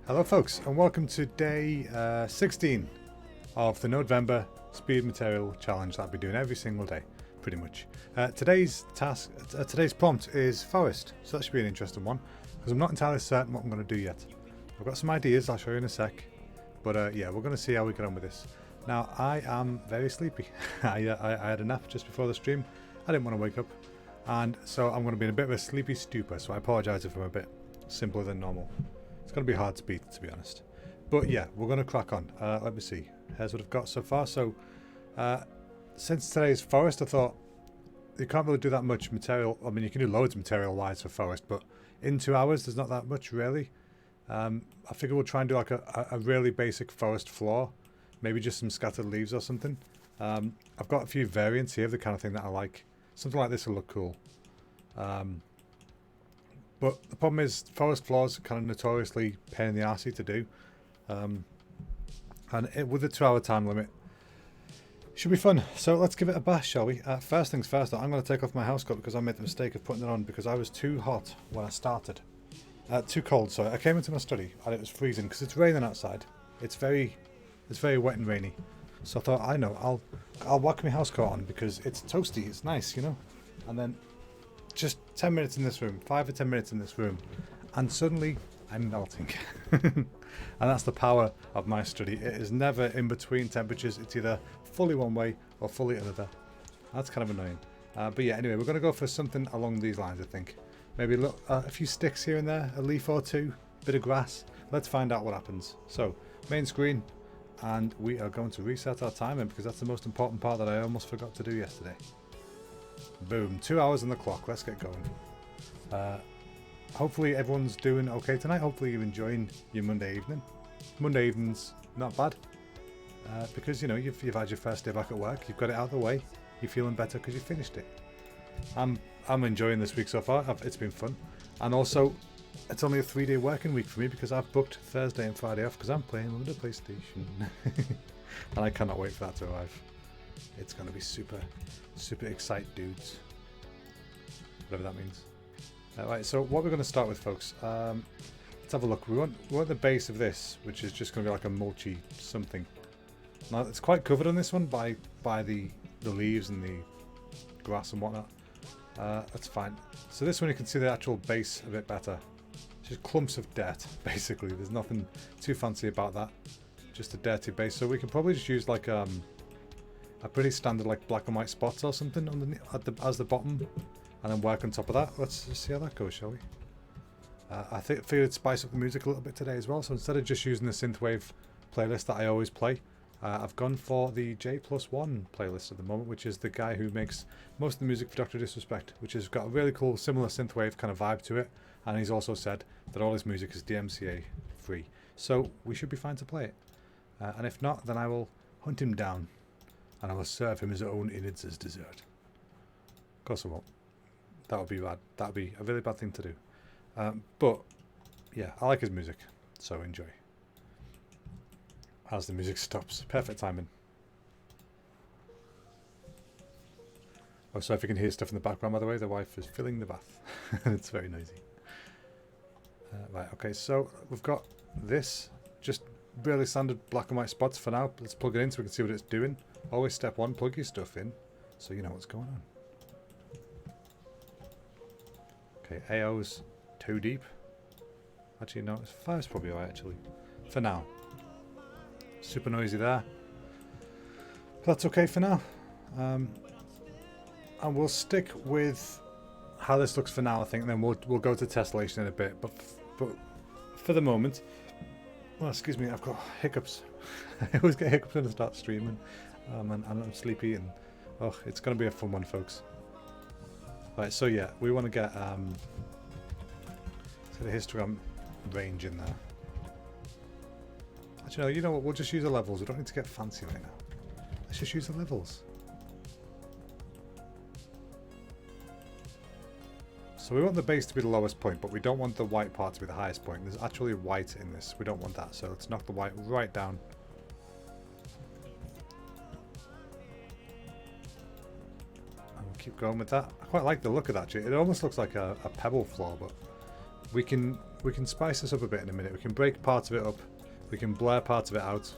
Hello folks, and welcome to day 16 of the November Speed Material Challenge that I'll be doing every single day, pretty much. Today's prompt is forest, so that should be an interesting one, because I'm not entirely certain what I'm going to do yet. I've got some ideas, I'll show you in a sec, but yeah, we're going to see how we get on with this. Now, I am very sleepy. I had a nap just before the stream, I didn't want to wake up, and so I'm going to be in a bit of a sleepy stupor, so I apologise if I'm a bit simpler than normal. It's going to be hard to beat, to be honest. But yeah, we're going to crack on. Let me see. Here's what I've got so far. So, since today's forest, I thought you can't really do that much material. I mean, you can do loads material-wise for forest, but in 2 hours, there's not that much, really. I figure we'll try and do like a really basic forest floor. Maybe just some scattered leaves or something. I've got a few variants here of the kind of thing that I like. Something like this will look cool. But the problem is forest floors are kind of notoriously pain in the arsey to do. With the 2 hour time limit, it should be fun. So let's give it a bash, shall we? First things first, though, I'm going to take off my house coat because I made the mistake of putting it on because I was too hot when I started. Too cold, sorry. I came into my study and it was freezing because it's raining outside. It's very wet and rainy. So I thought, I know, I'll whack my house coat on because it's toasty, it's nice, you know? And then just 10 minutes in this room, 5 or 10 minutes in this room, and suddenly I'm melting. And that's the power of my study. It is never in between temperatures. It's either fully one way or fully another. That's kind of annoying. But yeah, anyway, we're going to go for something along these lines, I think. Maybe a few sticks here and there, a leaf or two, bit of grass. Let's find out what happens. So, main screen, and we are going to reset our timer because that's the most important part that I almost forgot to do yesterday. Boom, 2 hours on the clock. Let's get going. Hopefully everyone's doing okay tonight. Hopefully you're enjoying your Monday evening. Monday evening's not bad because you know you've had your first day back at work. You've got it out of the way. You're feeling better because you finished it. I'm enjoying this week so far. It's been fun, and also it's only a 3-day working week for me because I've booked Thursday and Friday off because I'm playing on the PlayStation, and I cannot wait for that to arrive. It's going to be super excite dudes, whatever that means. Right, so what we're going to start with, folks, let's have a look. We want the base of this, which is just going to be like a mulchy something. Now it's quite covered on this one by the leaves and the grass and whatnot. That's fine. So this one you can see the actual base a bit better. It's just clumps of dirt, basically. There's nothing too fancy about that. Just a dirty base. So we can probably just use like a pretty standard like black and white spots or something underneath as the bottom, and then work on top of that. Let's just see how that goes, shall we? I figured it'd spice up the music a little bit today as well, so instead of just using the synthwave playlist that I always play, I've gone for the J+1 playlist at the moment, which is the guy who makes most of the music for Dr. Disrespect, which has got a really cool similar synthwave kind of vibe to it, and he's also said that all his music is DMCA free, so we should be fine to play it. And if not, then I will hunt him down and I will serve him his own innards as dessert. Of course I won't. That would be bad. That would be a really bad thing to do. But yeah, I like his music, so enjoy. As the music stops. Perfect timing. Oh, so if you can hear stuff in the background, by the way, the wife is filling the bath. It's very noisy. Right, okay, so we've got this. Just really standard black and white spots for now. Let's plug it in so we can see what it's doing. Always step one, plug your stuff in so you know what's going on. Okay, AO's too deep. Actually, no, 5's probably alright, actually. For now. Super noisy there. That's okay for now. And we'll stick with how this looks for now, I think, and then we'll go to tessellation in a bit. But for the moment. Well, excuse me, I've got hiccups. I always get hiccups when I start streaming. And I'm sleepy, and oh, it's going to be a fun one, folks. Right, so yeah, we want to get the histogram range in there. Actually, no, you know what? We'll just use the levels. We don't need to get fancy right now. Let's just use the levels. So we want the base to be the lowest point, but we don't want the white part to be the highest point. There's actually white in this. We don't want that, so let's knock the white right down. And we'll keep going with that. I quite like the look of that. It almost looks like a pebble floor, but we can spice this up a bit in a minute. We can break parts of it up. We can blur parts of it out.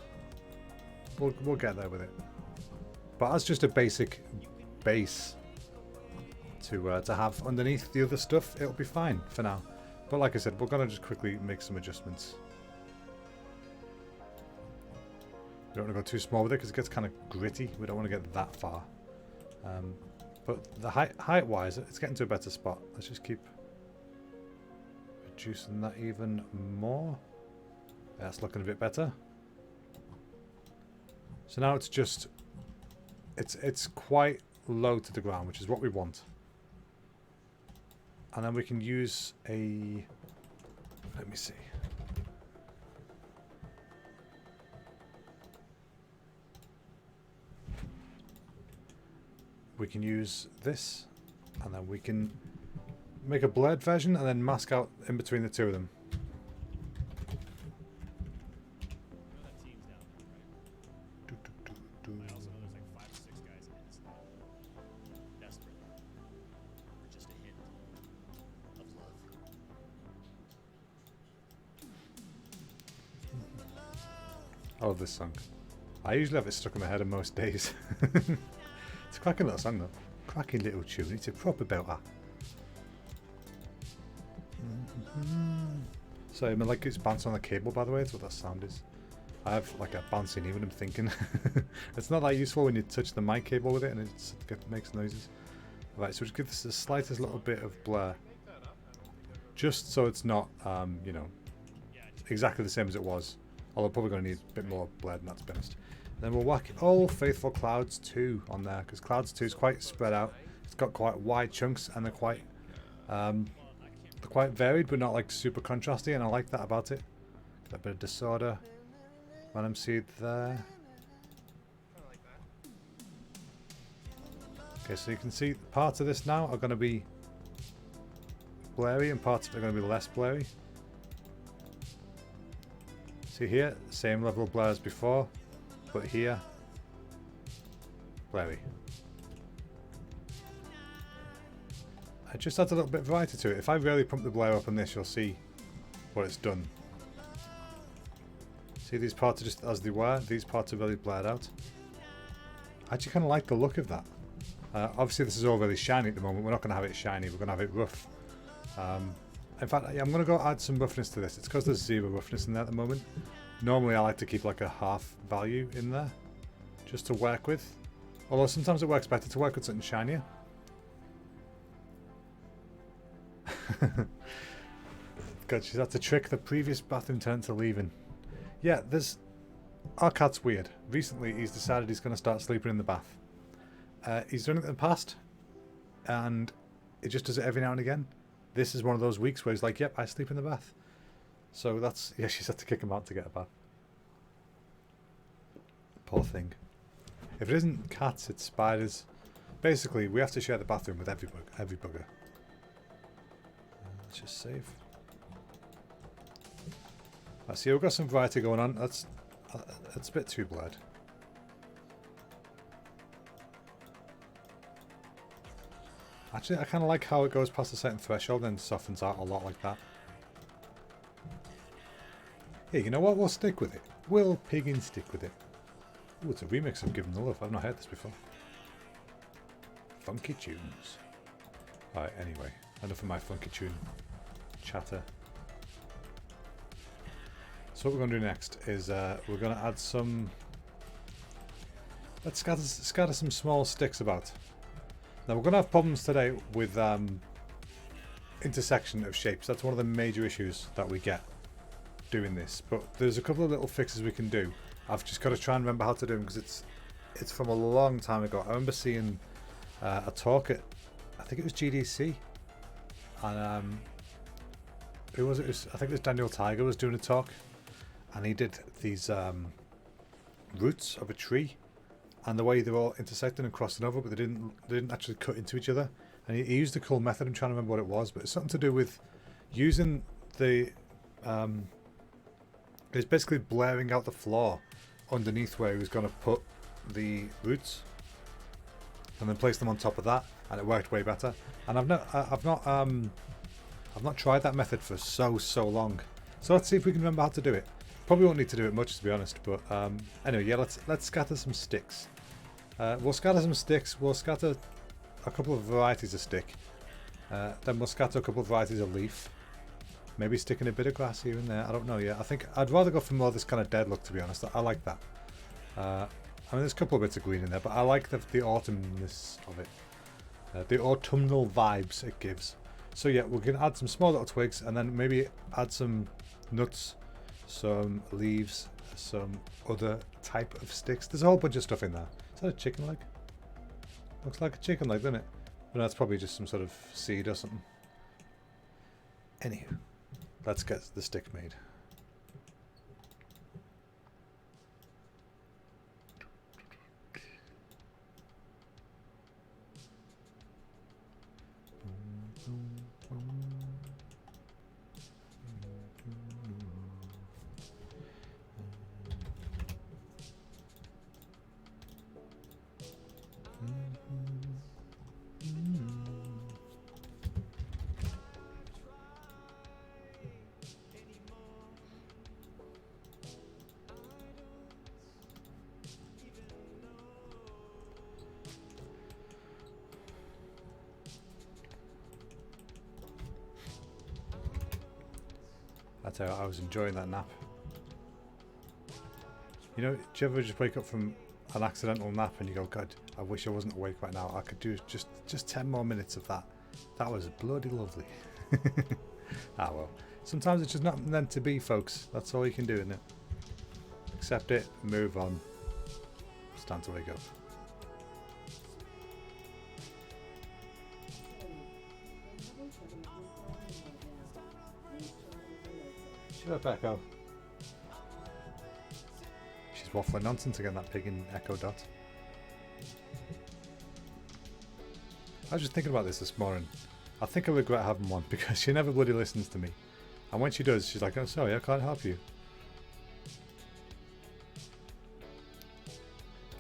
We'll get there with it. But as just a basic base to have underneath the other stuff, it'll be fine for now. But like I said, we're gonna just quickly make some adjustments. We don't want to go too small with it because it gets kind of gritty. We don't want to get that far. But the height wise, it's getting to a better spot. Let's just keep reducing that even more. That's looking a bit better. So now it's just it's quite low to the ground, which is what we want. And then we can use a, let me see. We can use this, and then we can make a blurred version and then mask out in between the two of them. I love this song. I usually have it stuck in my head on most days. It's a cracking little song though. Cracking little tune. It's a proper belter. So my leg keeps bouncing on the cable, by the way. That's what that sound is. I have like a bouncing knee when I'm thinking. It's not that useful when you touch the mic cable with it and it makes noises. Right, so just give this the slightest little bit of blur. Just so it's not, you know, exactly the same as it was. Although probably going to need a bit more blur than that, to be honest. Then we'll whack Old Faithful Clouds 2 on there, because Clouds 2 is quite spread out. It's got quite wide chunks, and they're quite varied, but not like super contrasty, and I like that about it. That bit of disorder. Venom Seed there. Okay, so you can see parts of this now are going to be blurry, and parts of it are going to be less blurry. See here, same level of blur as before, but here, blurry. It just adds a little bit of variety to it. If I really pump the blur up on this, you'll see what it's done. See, these parts are just as they were, these parts are really blurred out. I actually kind of like the look of that. Obviously this is all really shiny at the moment. We're not going to have it shiny, we're going to have it rough. In fact, I'm going to go add some roughness to this. It's because there's zero roughness in there at the moment. Normally I like to keep like a half value in there, just to work with. Although sometimes it works better to work with something shinier. God, she's had to trick the previous bathroom tenant to leaving. Yeah, our cat's weird. Recently he's decided he's going to start sleeping in the bath. He's done it in the past, and it just does it every now and again. This is one of those weeks where he's like, yep, I sleep in the bath. So that's, yeah, she's had to kick him out to get a bath. Poor thing. If it isn't cats, it's spiders. Basically, we have to share the bathroom with every bugger. Let's just save. Right, so we've got some variety going on. That's a bit too blurred. Actually, I kind of like how it goes past a certain threshold and softens out a lot like that. Yeah, you know what? We'll stick with it. We'll piggin' stick with it. Ooh, it's a remix of Given the Love. I've not heard this before. Funky tunes. Alright, anyway. Enough of my funky tune chatter. So what we're going to do next is we're going to add some... Let's scatter some small sticks about. Now we're going to have problems today with intersection of shapes. That's one of the major issues that we get doing this, but there's a couple of little fixes we can do. I've just got to try and remember how to do them because it's from a long time ago. I remember seeing a talk at, I think it was GDC, and who was it? I think it was Daniel Tiger was doing a talk, and he did these roots of a tree, and the way they were all intersecting and crossing over, but they didn't actually cut into each other. And he used a cool method. I'm trying to remember what it was, but it's something to do with using the it's basically blaring out the floor underneath where he was going to put the roots, and then place them on top of that, and it worked way better. And I've not tried that method for so long. So let's see if we can remember how to do it. Probably won't need to do it much, to be honest. But anyway, yeah, let's scatter some sticks. We'll scatter some sticks. We'll scatter a couple of varieties of stick. Then we'll scatter a couple of varieties of leaf. Maybe sticking a bit of grass here and there. I don't know yet. I think I'd rather go for more of this kind of dead look, to be honest. I like that. I mean, there's a couple of bits of green in there, but I like the autumnness of it. The autumnal vibes it gives. So yeah, we're going to add some small little twigs, and then maybe add some nuts, some leaves, some other type of sticks. There's a whole bunch of stuff in there. Is that a chicken leg? Looks like a chicken leg, doesn't it? But that's probably just some sort of seed or something. Anywho, let's get the stick made. I tell you, I was enjoying that nap. You know, do you ever just wake up from an accidental nap and you go, God, I wish I wasn't awake right now. I could do just 10 more minutes of that. That was bloody lovely. Ah well, sometimes it's just not meant to be, folks. That's all you can do, isn't it? Accept it, move on. It's time to wake up. Shut up, Echo. She's waffling nonsense again, that pig in Echo Dot. I was just thinking about this morning. I think I regret having one because she never bloody listens to me. And when she does, she's like, oh sorry, I can't help you.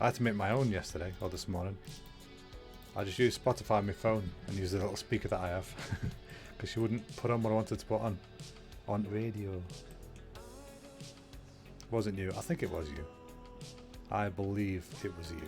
I had to make my own yesterday, or this morning. I just used Spotify on my phone and used the little speaker that I have. Because she wouldn't put on what I wanted to put on radio. Wasn't you? I think it was you. I believe it was you.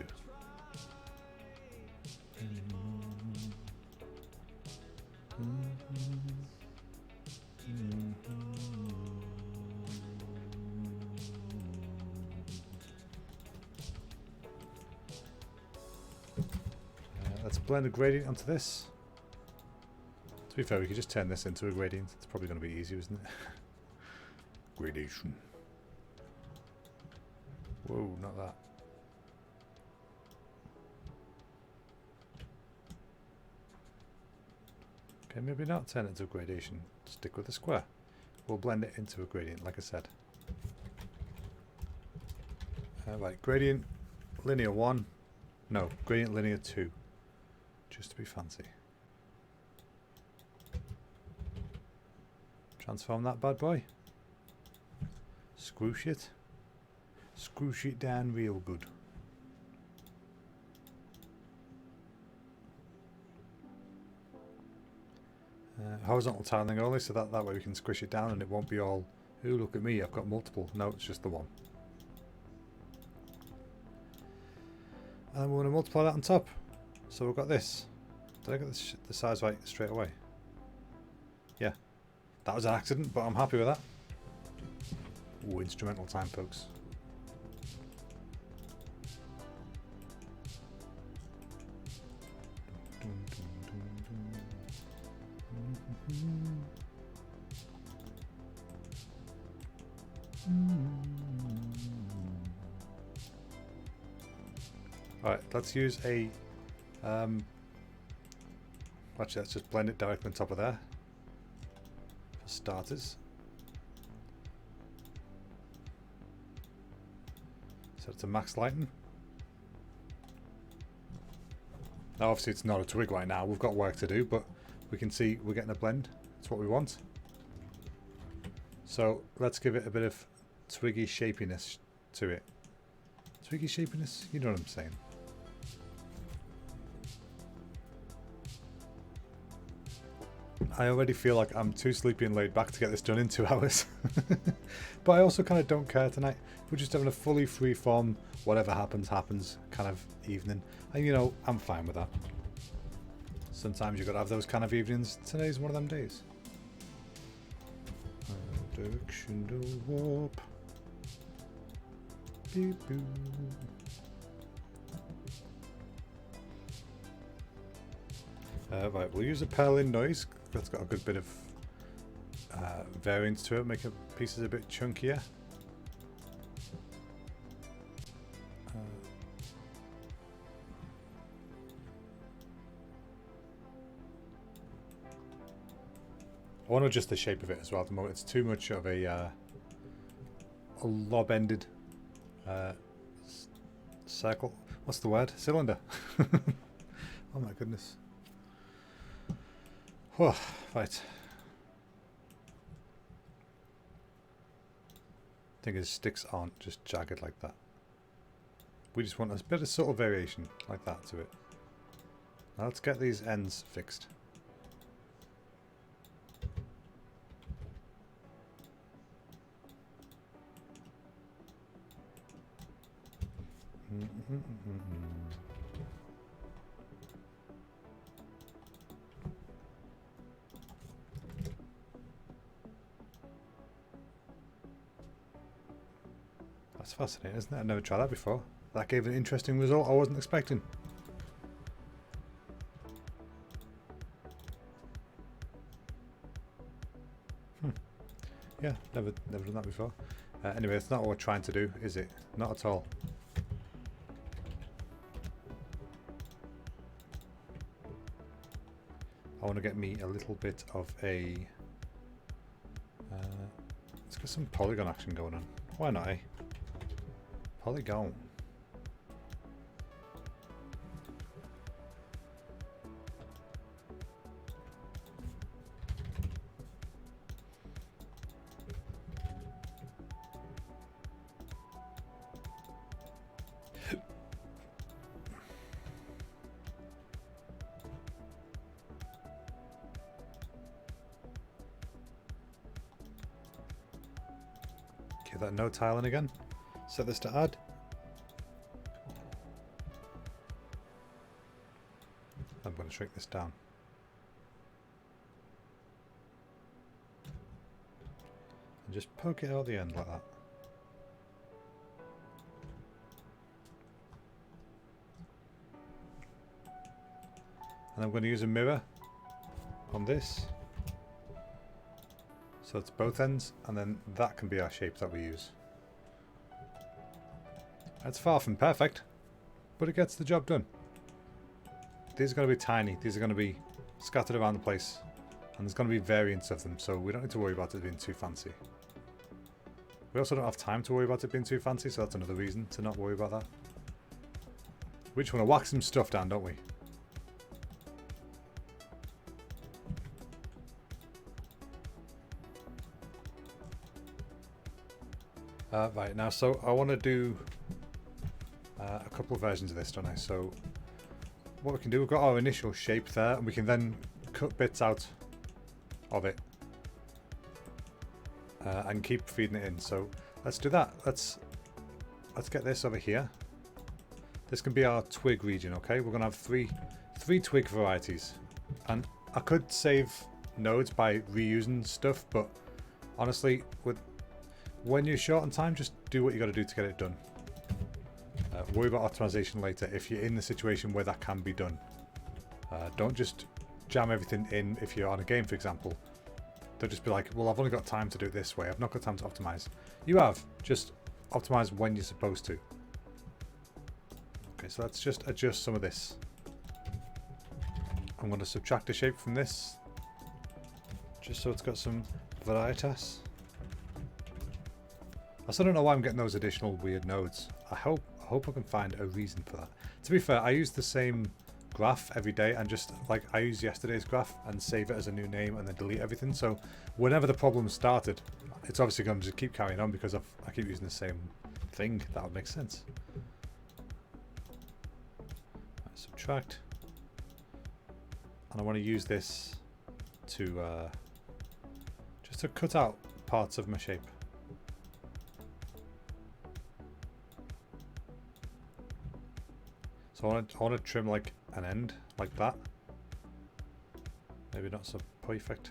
Let's blend a gradient onto this. To be fair, we could just turn this into a gradient. It's probably going to be easier, isn't it? Gradation. Whoa, not that. Okay, maybe not turn it into a gradation. Stick with the square. We'll blend it into a gradient, like I said. Right, gradient linear 1. No, gradient linear 2. Just to be fancy. Transform that bad boy. Scroosh it. Scroosh it down real good. Horizontal tiling only, so that way we can squish it down and it won't be all, ooh, look at me, I've got multiple. No, it's just the one. And we want to multiply that on top. So we've got this. Did I get the size right straight away? Yeah. That was an accident, but I'm happy with that. Ooh, instrumental time, folks. Alright, let's use a... actually, let's just blend it directly on top of there. For starters. Set it to max lighting. Now obviously it's not a twig right now, we've got work to do, but we can see we're getting a blend. It's what we want. So let's give it a bit of twiggy shapiness to it. Twiggy shapiness? You know what I'm saying. I already feel like I'm too sleepy and laid back to get this done in 2 hours. But I also kind of don't care tonight. We're just having a fully free-form, whatever happens, happens kind of evening. And you know, I'm fine with that. Sometimes you've got to have those kind of evenings. Today's one of them days. Direction to warp. Beep boop. Right, we'll use a Perlin noise. That's got a good bit of variance to it, make the pieces a bit chunkier. I want to adjust the shape of it as well at the moment. It's too much of a lob-ended circle. What's the word? Cylinder. Oh my goodness. Oh, right. Thing is, sticks aren't just jagged like that. We just want a bit of subtle variation like that to it. Now let's get these ends fixed. That's fascinating, isn't it? I've never tried that before. That gave an interesting result I wasn't expecting. Yeah, never done that before. Anyway, it's not what we're trying to do, is it? Not at all. I want to get me a little bit of a... let's get some polygon action going on. Why not, eh? Polygon. Give that no tiling again. Set this to add. I'm going to shrink this down. And just poke it out the end like that. And I'm going to use a mirror on this. So it's both ends, and then that can be our shape that we use. It's far from perfect, but it gets the job done. These are going to be tiny, these are going to be scattered around the place, and there's going to be variants of them, so we don't need to worry about it being too fancy. We also don't have time to worry about it being too fancy, so that's another reason to not worry about that. We just want to whack some stuff down, don't we? Right, now, so I want to do a couple of versions of this, don't I? So what we can do, we've got our initial shape there, and we can then cut bits out of it and keep feeding it in. So let's do that. Let's get this over here. This can be our twig region, okay? We're going to have three twig varieties, and I could save nodes by reusing stuff, but honestly, when you're short on time, just do what you got to do to get it done. Worry about optimization later if you're in the situation where that can be done. Don't just jam everything in if you're on a game, for example. Don't just be like, well, I've only got time to do it this way. I've not got time to optimize. You have. Just optimize when you're supposed to. Okay, so let's just adjust some of this. I'm going to subtract a shape from this, just so it's got some varietas. I still don't know why I'm getting those additional weird nodes. I hope I can find a reason for that. To be fair, I use the same graph every day, and just like I use yesterday's graph and save it as a new name and then delete everything. So whenever the problem started, it's obviously going to just keep carrying on because I keep using the same thing. That would make sense. Right, subtract. And I want to use this to just to cut out parts of my shape. So I want to trim like an end like that. Maybe not so perfect.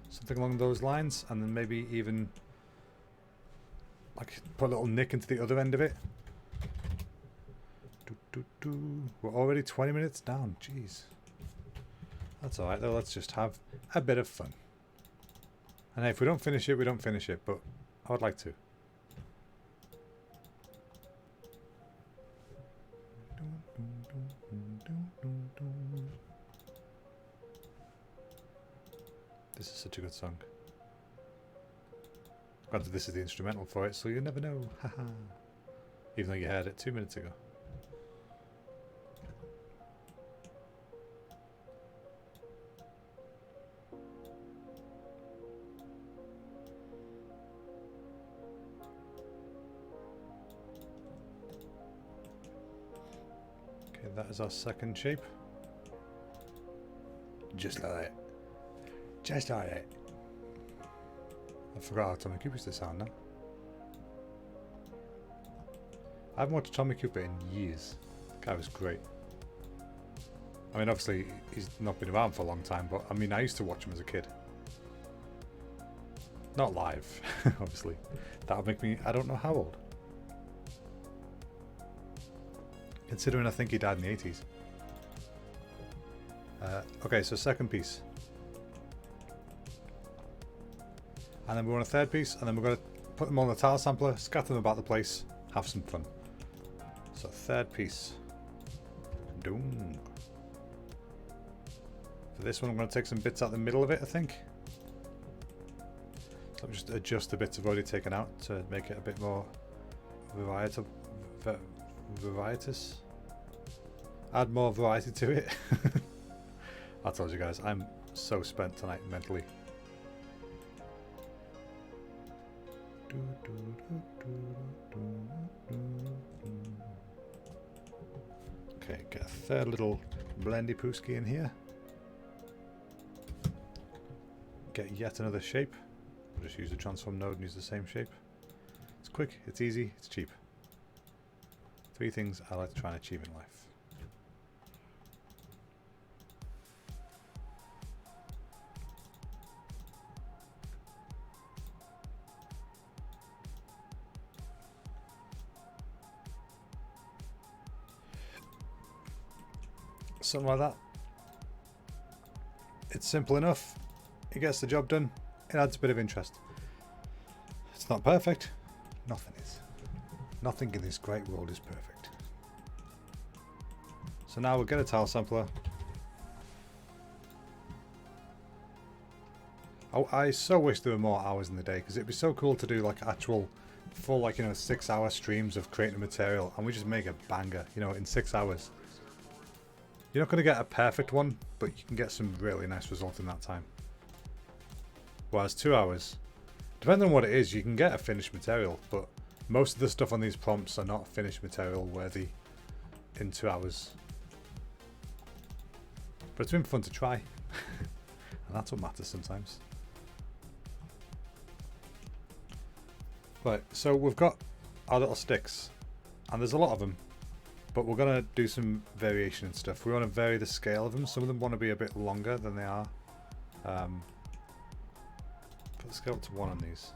Something along those lines, and then maybe even like put a little nick into the other end of it. We're already 20 minutes down. Jeez. That's alright though, let's just have a bit of fun. And if we don't finish it, we don't finish it, but I would like to. This is such a good song. Granted, this is the instrumental for it, so you never know. Haha. Even though you heard it 2 minutes ago. Okay, that is our second shape. Just like that. Just like that. I forgot how Tommy Cooper used to sound now. I haven't watched Tommy Cooper in years. The guy was great. I mean, obviously, he's not been around for a long time, but I mean, I used to watch him as a kid. Not live, obviously. That would make me, I don't know how old. Considering I think he died in the 80s. Okay, so second piece. And then we want a third piece, and then we're going to put them on the tile sampler, scatter them about the place, have some fun. So third piece. Doom. For this one, I'm going to take some bits out the middle of it, I think. So I'll just adjust the bits I've already taken out to make it a bit more varietous. Add more variety to it. I told you guys, I'm so spent tonight mentally. Okay, get a third little blendy pooski in here. Get yet another shape. I'll just use the transform node and use the same shape. It's quick, it's easy, it's cheap. 3 things I like to try and achieve in life. Something like that. It's simple enough. It gets the job done. It adds a bit of interest. It's not perfect. Nothing is. Nothing in this great world is perfect. So now we'll get a tile sampler. I so wish there were more hours in the day, because it'd be so cool to do like actual full, like, you know, 6-hour streams of creating material, and we just make a banger, you know, in 6 hours. You're not going to get a perfect one, but you can get some really nice results in that time. Whereas 2 hours, depending on what it is, you can get a finished material, but most of the stuff on these prompts are not finished material worthy in 2 hours. But it's been fun to try, and that's what matters sometimes. Right, so we've got our little sticks, and there's a lot of them. But we're going to do some variation and stuff. We want to vary the scale of them. Some of them want to be a bit longer than they are. Put the scale up to 1 on these.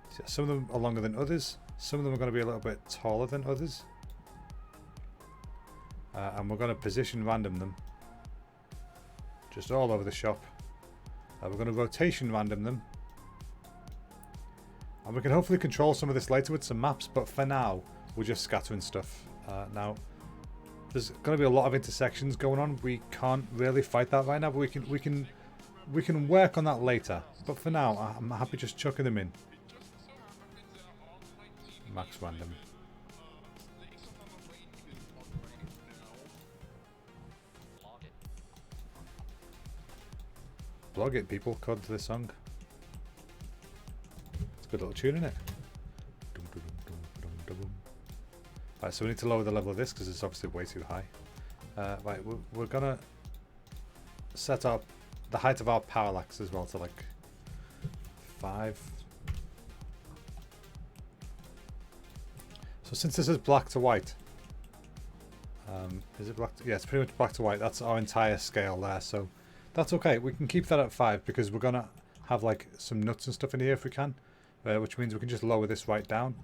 So some of them are longer than others. Some of them are going to be a little bit taller than others. And we're going to position random them. Just all over the shop. We're going to rotation random them. And we can hopefully control some of this later with some maps. But for now, we're just scattering stuff. Now, there's going to be a lot of intersections going on. We can't really fight that right now, but we can work on that later. But for now, I'm happy just chucking them in. Max random. Blog it, people. Code to this song. It's a good little tune, isn't it? Right, so we need to lower the level of this because it's obviously way too high. Right, we're gonna set up the height of our parallax as well to like 5. So since this is black to white, is it black? Yeah, it's pretty much black to white. That's our entire scale there. So that's okay. We can keep that at 5 because we're gonna have like some nuts and stuff in here if we can, which means we can just lower this right down.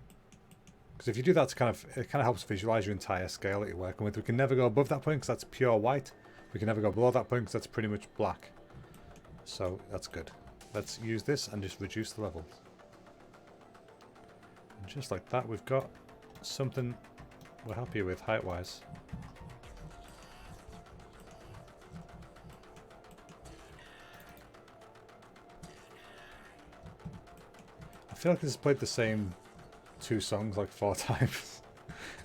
Because if you do that, it kind of helps visualize your entire scale that you're working with. We can never go above that point because that's pure white. We can never go below that point because that's pretty much black. So that's good. Let's use this and just reduce the levels. And just like that, we've got something we're happy with height-wise. I feel like this has played the same 2 songs like 4 times.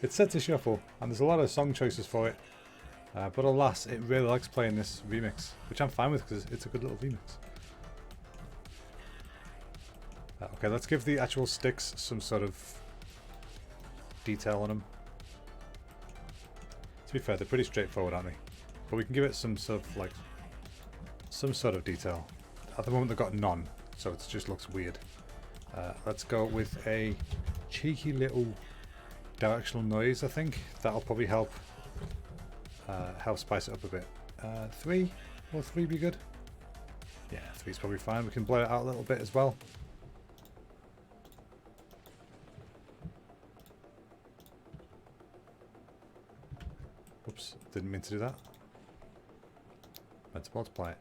It's set to shuffle, and there's a lot of song choices for it. But alas, it really likes playing this remix, which I'm fine with because it's a good little remix. Okay, let's give the actual sticks some sort of detail on them. To be fair, they're pretty straightforward, aren't they? But we can give it some sort of like detail. At the moment, they've got none, so it just looks weird. Let's go with a cheeky little directional noise. I think that'll probably help spice it up a bit. 3? Will 3 be good? Yeah, 3 is probably fine. We can blur it out a little bit as well. Oops, didn't mean to do that. Let's multiply it.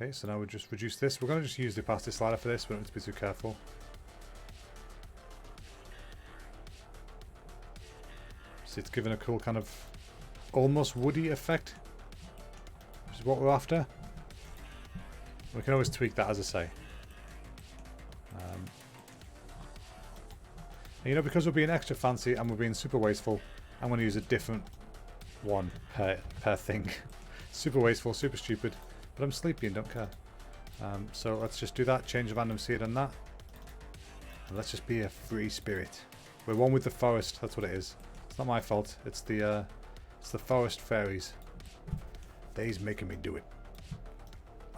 Okay, so now we just reduce this. We're going to just use the opacity slider for this. We don't need to be too careful. See, it's giving a cool kind of almost woody effect, which is what we're after. We can always tweak that, as I say. And, you know, because we're being extra fancy and we're being super wasteful, I'm going to use a different one per thing. Super wasteful, super stupid. But I'm sleepy and don't care. So let's just do that. Change the random seed on that. And let's just be a free spirit. We're one with the forest. That's what it is. It's not my fault. It's the forest fairies. They's making me do it.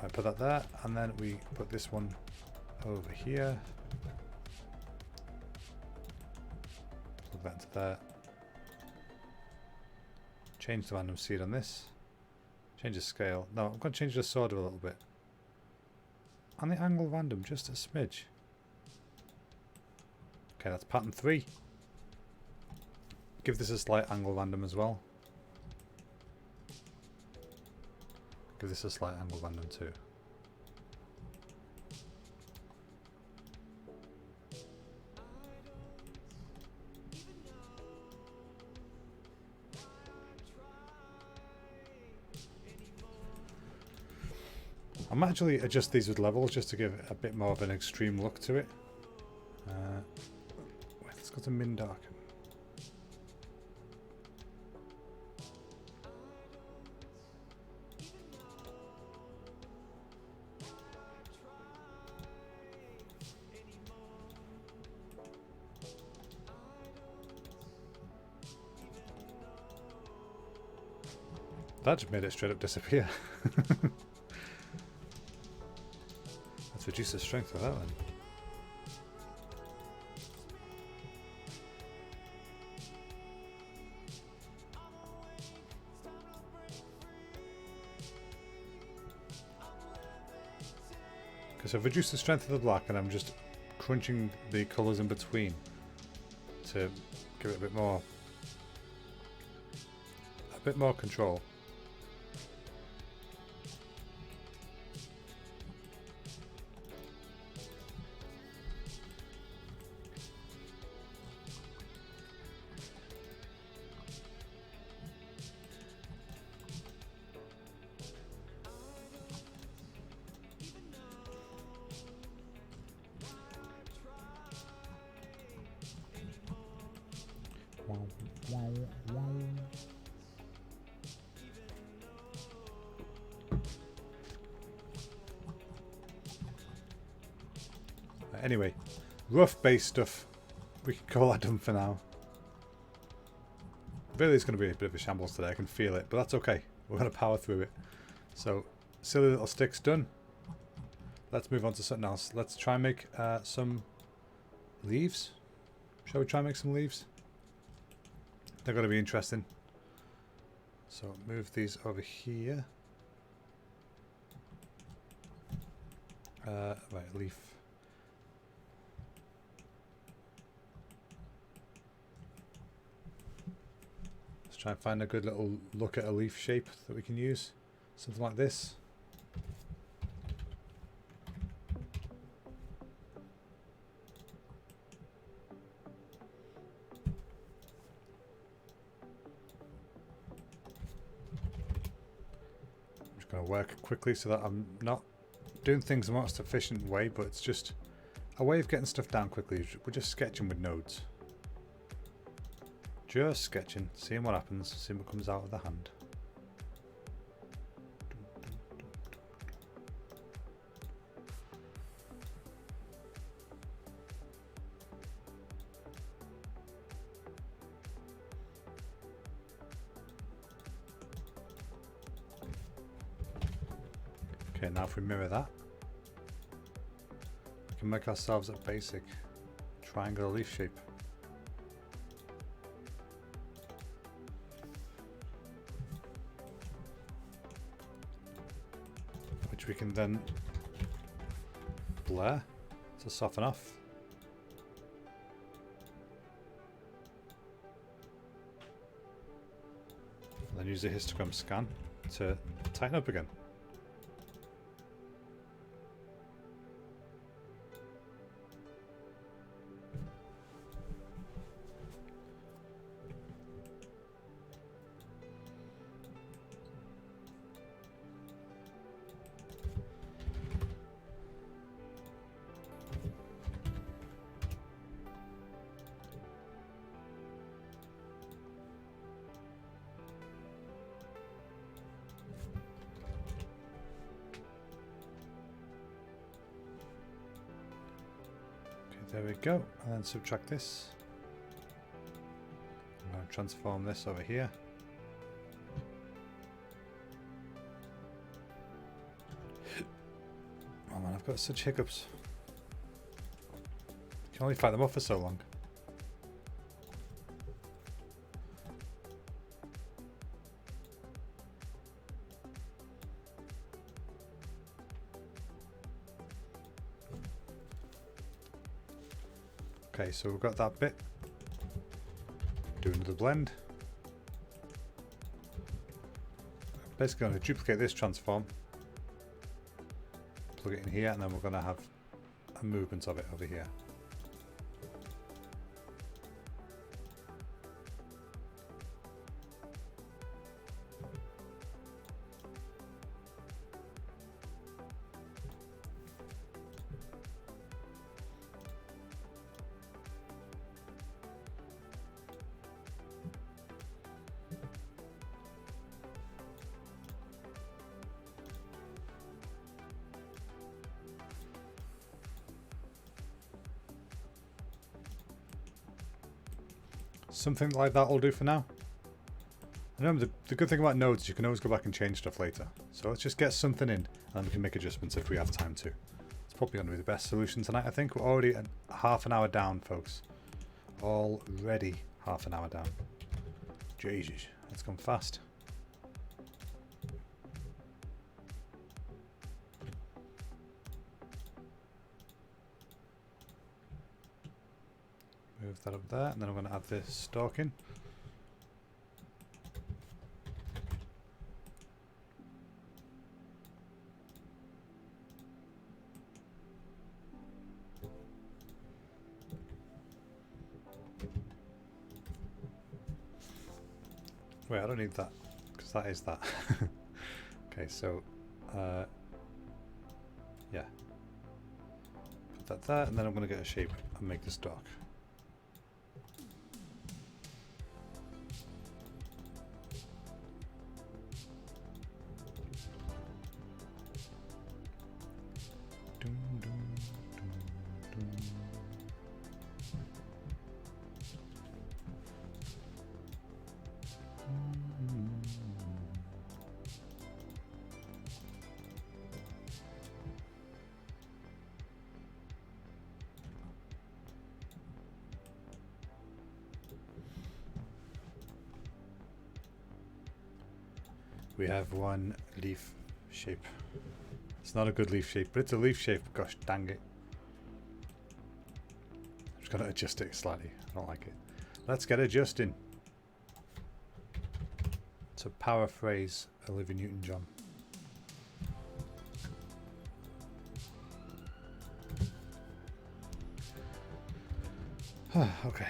I put that there, and then we put this one over here. Plug that into there. Change the random seed on this. Change the scale. No, I'm going to change the sword a little bit. And the angle random, just a smidge. Okay, that's pattern 3. Give this a slight angle random as well. Give this a slight angle random too. I might actually adjust these with levels just to give a bit more of an extreme look to it. Wait, let's go to min darken. That just made it straight up disappear. Let's reduce the strength of that one. Okay, so I've reduced the strength of the black and I'm just crunching the colours in between to give it a bit more control. Anyway, rough base stuff. We can call that done for now. Really, it's going to be a bit of a shambles today. I can feel it, but that's okay. We're going to power through it. So, silly little sticks done. Let's move on to something else. Let's try and make some leaves. Shall we try and make some leaves? They're going to be interesting. So, move these over here. Right, leaf. Let's try and find a good little look at a leaf shape that we can use. Something like this. I'm just going to work quickly so that I'm not doing things the most efficient way, but it's just a way of getting stuff down quickly. We're just sketching with nodes. Just sketching, seeing what happens, seeing what comes out of the hand. Okay, now if we mirror that, we can make ourselves a basic triangular leaf shape. Which we can then blur to soften off. And then use the histogram scan to tighten up again. There we go, and then subtract this. I'm going to transform this over here. Oh man, I've got such hiccups. You can only fight them off for so long. Okay, so we've got that bit. Do another blend. Basically going to duplicate this transform. Plug it in here, and then we're going to have a movement of it over here. Something like that will do for now. And remember, the good thing about nodes is you can always go back and change stuff later. So let's just get something in, and then we can make adjustments if we have time to. It's probably going to be the best solution tonight, I think. We're already at half an hour down, folks. Already half an hour down. Jesus, that's gone fast. Move that up there, and then I'm going to add this stalk in. Wait, I don't need that, because that is that. Okay, so, yeah. Put that there, and then I'm going to get a shape and make the stalk. Dun, dun, dun, dun. We have one leaf shape. It's not a good leaf shape, but it's a leaf shape. Gosh dang it. I'm just going to adjust it slightly. I don't like it. Let's get adjusting. To paraphrase Olivia Newton-John. Okay.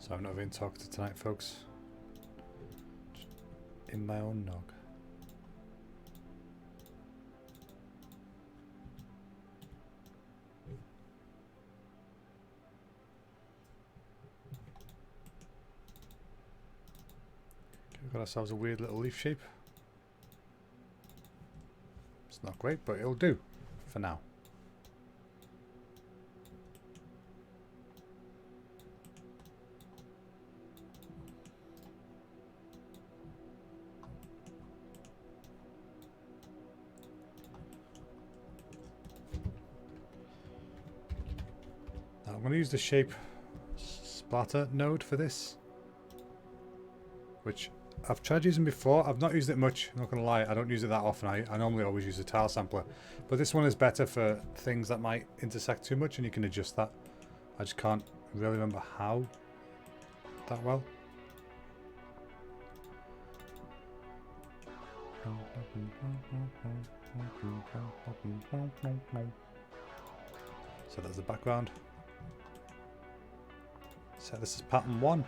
So I'm not being talked to tonight, folks. Just in my own nog. Okay, we've got ourselves a weird little leaf shape. It's not great, but it'll do for now. I'm going to use the shape splatter node for this, which I've tried using before. I've not used it much, I'm not going to lie. I don't use it that often. I normally always use the tile sampler, but this one is better for things that might intersect too much, and you can adjust that. I just can't really remember how that well. So that's the background. Set this as pattern 1.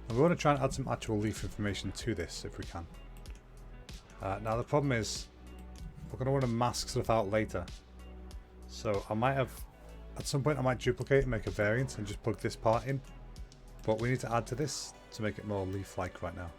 And we want to try and add some actual leaf information to this if we can. Now the problem is we're going to want to mask stuff out later. So I might have, at some point I might duplicate and make a variant and just plug this part in. But we need to add to this to make it more leaf-like right now.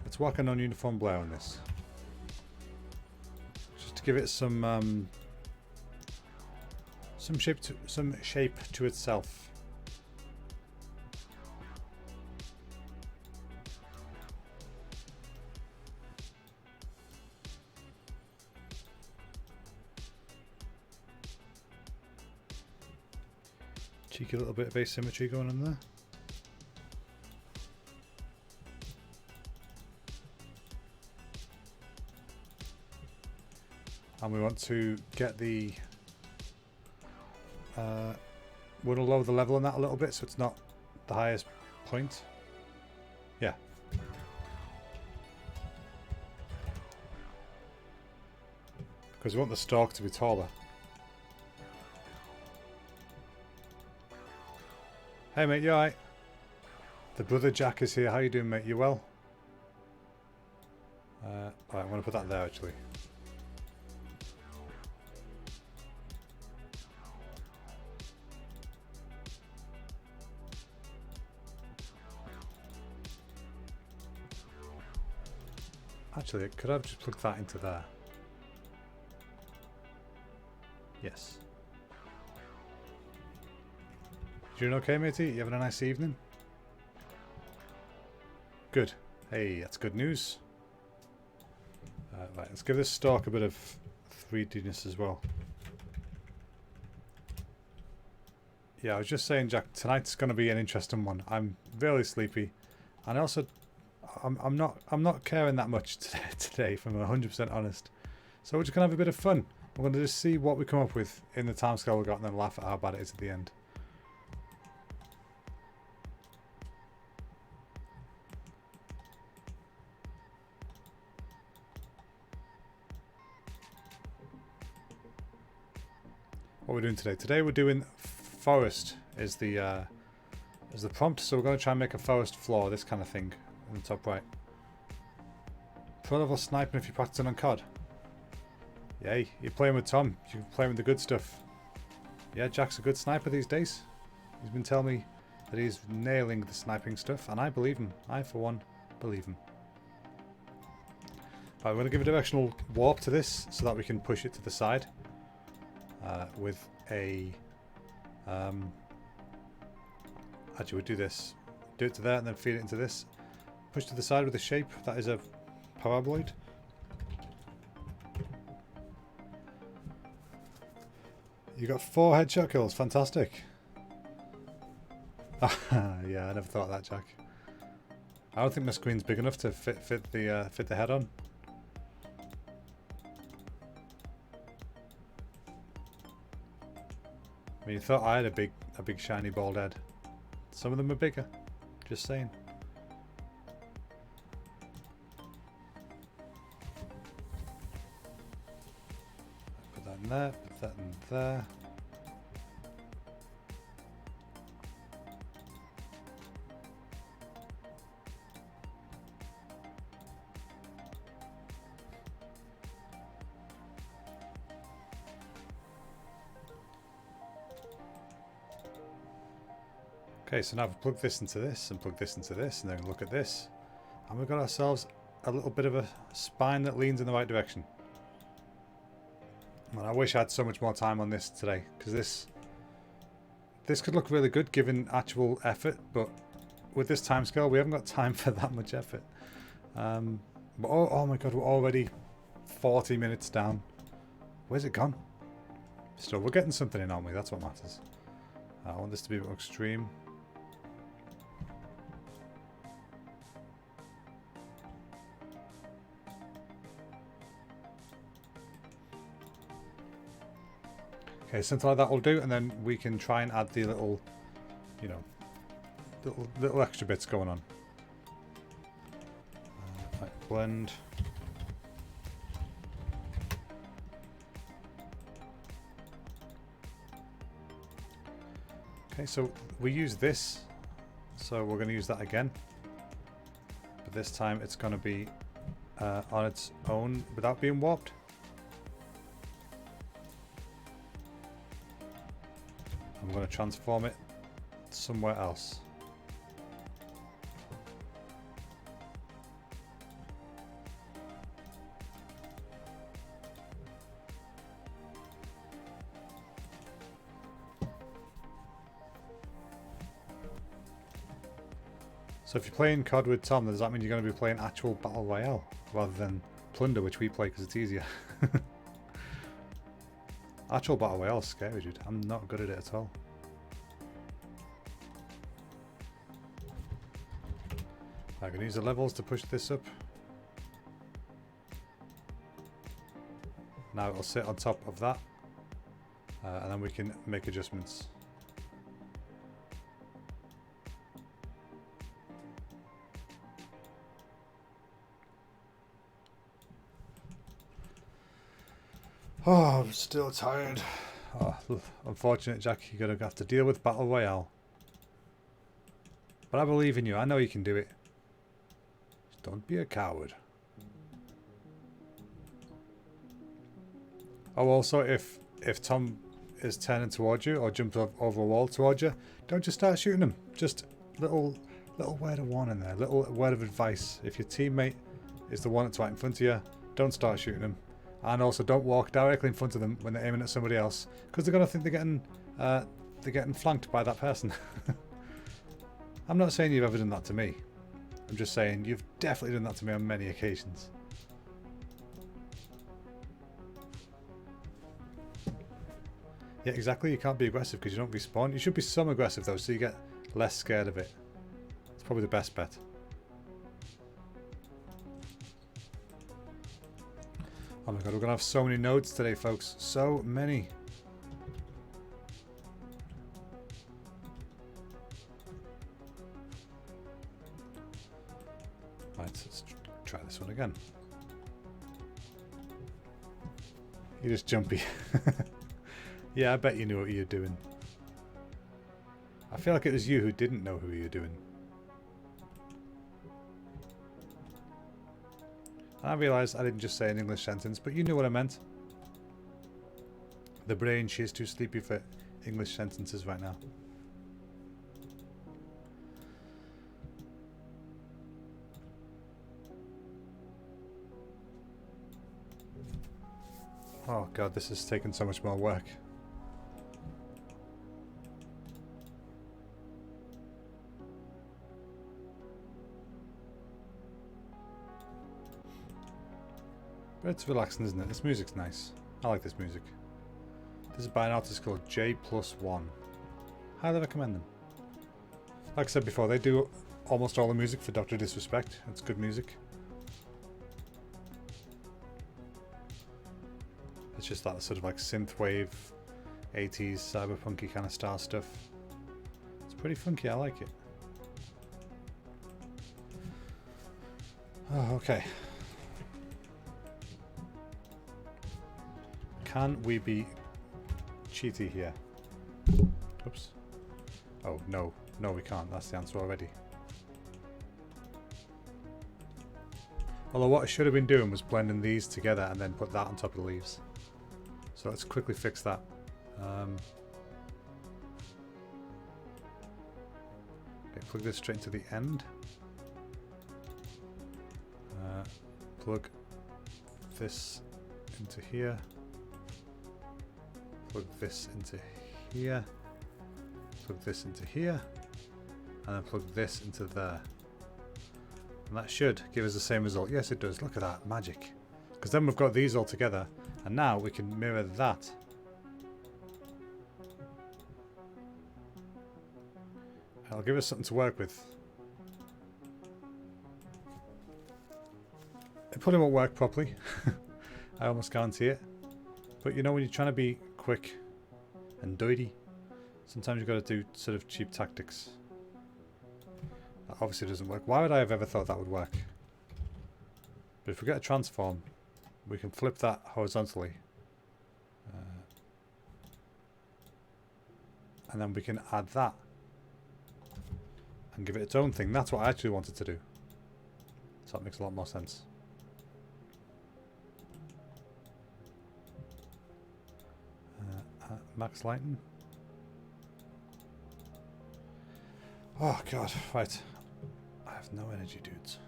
Let's work a non-uniform blur on this, just to give it some shape to itself. Cheeky little bit of asymmetry going on there. And we want to get the we're going to lower the level on that a little bit so it's not the highest point. Yeah. Because we want the stalk to be taller. Hey mate, you alright? The brother Jack is here. How you doing, mate? You well? Alright, I'm going to put that there actually. Actually, could I have just plugged that into there? Yes. You doing okay, matey? You having a nice evening? Good. Hey, that's good news. Right, let's give this stalk a bit of 3Dness as well. Yeah, I was just saying, Jack, tonight's going to be an interesting one. I'm really sleepy. And also, I'm not caring that much today, if I'm 100% honest. So we're just gonna have a bit of fun. We're gonna just see what we come up with in the timescale we got, and then laugh at how bad it is at the end. What we're doing today? Today we're doing forest is the prompt. So we're going to try and make a forest floor, this kind of thing, in the top right. Pro level sniping if you're practicing on COD. Yay, you're playing with Tom. You're playing with the good stuff. Yeah, Jack's a good sniper these days. He's been telling me that he's nailing the sniping stuff, and I believe him. I, for one, believe him. Right, we're going to give a directional warp to this so that we can push it to the side. With a actually we'll do this, do it to there and then feed it into this, push to the side with a shape that is a paraboloid. You got 4 headshot kills, fantastic. Yeah, I never thought of that, Jack. I don't think my screen's big enough to fit the head on. I mean, you thought I had a big shiny bald head. Some of them are bigger. Just saying. Put that in there. Put that in there. Okay, so now we've plugged this into this and plugged this into this, and then look at this, and we've got ourselves a little bit of a spine that leans in the right direction. And I wish I had so much more time on this today, because this could look really good given actual effort, but with this time scale we haven't got time for that much effort. But oh my god, we're already 40 minutes down. Where's it gone? Still, we're getting something in, aren't we? That's what matters. I want this to be more extreme. Okay, something like that will do, and then we can try and add the little, you know, little extra bits going on. Right, blend. Okay, so we use this, so we're going to use that again, but this time it's going to be on its own without being warped. I'm going to transform it somewhere else. So if you're playing COD with Tom, does that mean you're going to be playing actual Battle Royale rather than Plunder, which we play because it's easier? Actual Battle Royale is scary, dude. I'm not good at it at all. I'm going to use the levels to push this up. Now it'll sit on top of that, and then we can make adjustments. Oh, I'm still tired. Oh, unfortunate, Jack. You're going to have to deal with Battle Royale. But I believe in you. I know you can do it. Just don't be a coward. Oh, also, if Tom is turning towards you or jumps over a wall towards you, don't just start shooting him. Just little word of warning there. Little word of advice. If your teammate is the one that's right in front of you, don't start shooting him. And also, don't walk directly in front of them when they're aiming at somebody else, because they're gonna think they're getting flanked by that person. I'm not saying you've ever done that to me. I'm just saying you've definitely done that to me on many occasions. Yeah, exactly. You can't be aggressive because you don't respawn. You should be some aggressive though, so you get less scared of it. It's probably the best bet. Oh my god, we're gonna have so many nodes today, folks. So many. Right, let's try this one again. You're just jumpy. Yeah, I bet you knew what you were doing. I feel like it was you who didn't know who you were doing. And I realised I didn't just say an English sentence, but you knew what I meant. The brain, she is too sleepy for English sentences right now. Oh god, this has taken so much more work. But it's relaxing, isn't it? This music's nice. I like this music. This is by an artist called J+1. Highly recommend them. Like I said before, they do almost all the music for Dr. Disrespect. It's good music. It's just that sort of like synthwave, 80s, cyberpunky kind of style stuff. It's pretty funky, I like it. Oh, okay. Can we be cheaty here? Oops. Oh, no. No, we can't. That's the answer already. Although what I should have been doing was blending these together and then put that on top of the leaves. So let's quickly fix that. Okay, plug this straight into the end. Plug this into here. Plug this into here. Plug this into here. And then plug this into there. And that should give us the same result. Yes, it does. Look at that. Magic. Because then we've got these all together. And now we can mirror that. It'll give us something to work with. It probably won't work properly. I almost guarantee it. But you know, when you're trying to be quick and dirty, sometimes you've got to do sort of cheap tactics. That obviously doesn't work. Why would I have ever thought that would work? But if we get a transform, we can flip that horizontally. And then we can add that. And give it its own thing. That's what I actually wanted to do. So that makes a lot more sense. Max lighting. Oh god, right. I have no energy, dudes.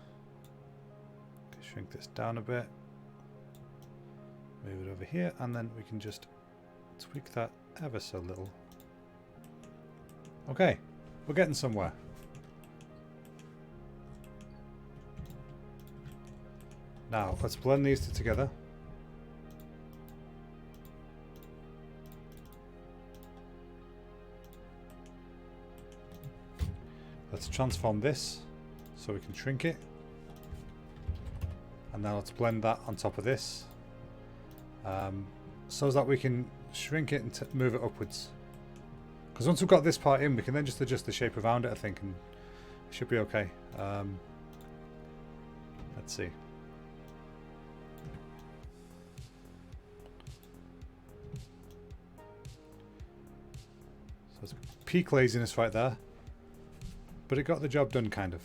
Okay, shrink this down a bit. Move it over here, and then we can just tweak that ever so little. Okay, we're getting somewhere. Now, let's blend these two together. Let's transform this so we can shrink it. And now let's blend that on top of this. So that we can shrink it and move it upwards. Because once we've got this part in, we can then just adjust the shape around it, I think, and it should be okay. Let's see. So it's peak laziness right there. But it got the job done, kind of,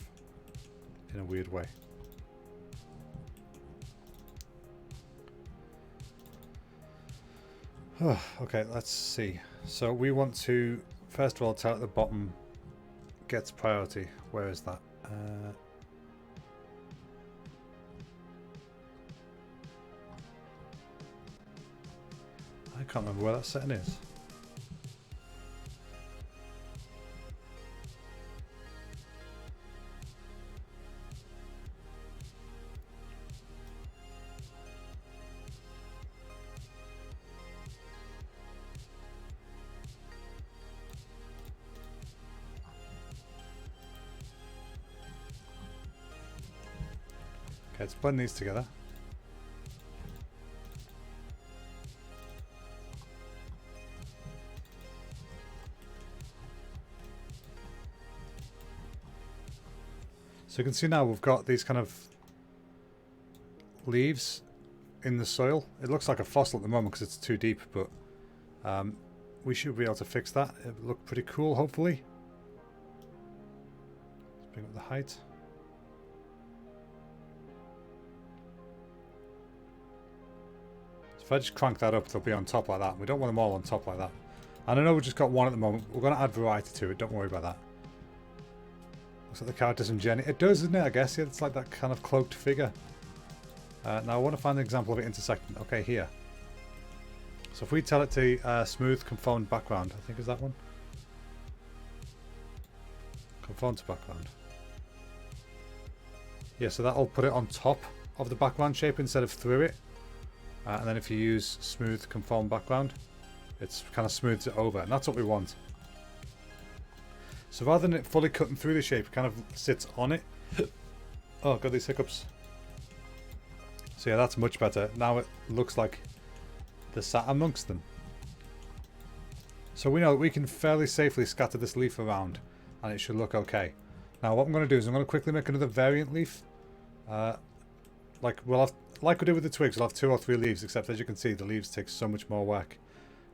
in a weird way. Oh, okay, let's see. So we want to, first of all, tell it the bottom gets priority. Where is that? I can't remember where that setting is. Okay, let's blend these together. So you can see now we've got these kind of leaves in the soil. It looks like a fossil at the moment because it's too deep, but we should be able to fix that. It will look pretty cool, hopefully. Let's bring up the height. So if I just crank that up, they'll be on top like that. We don't want them all on top like that. And I know we've just got one at the moment. We're going to add variety to it. Don't worry about that. Looks like the card does some Jenny. It does, doesn't it? I guess. Yeah, it's like that kind of cloaked figure. Now I want to find an example of it intersecting. Okay, here. So if we tell it to smooth conformed background, I think is that one. Conform to background. Yeah, so that'll put it on top of the background shape instead of through it. And then if you use smooth conform background, it's kind of smooths it over, and that's what we want. So rather than it fully cutting through the shape, it kind of sits on it. Oh, got these hiccups. So yeah, that's much better. Now it looks like they're sat amongst them. So we know that we can fairly safely scatter this leaf around, and it should look okay. Now what I'm going to do is I'm going to quickly make another variant leaf. Like we did with the twigs, we'll have 2 or 3 leaves, except as you can see, the leaves take so much more work.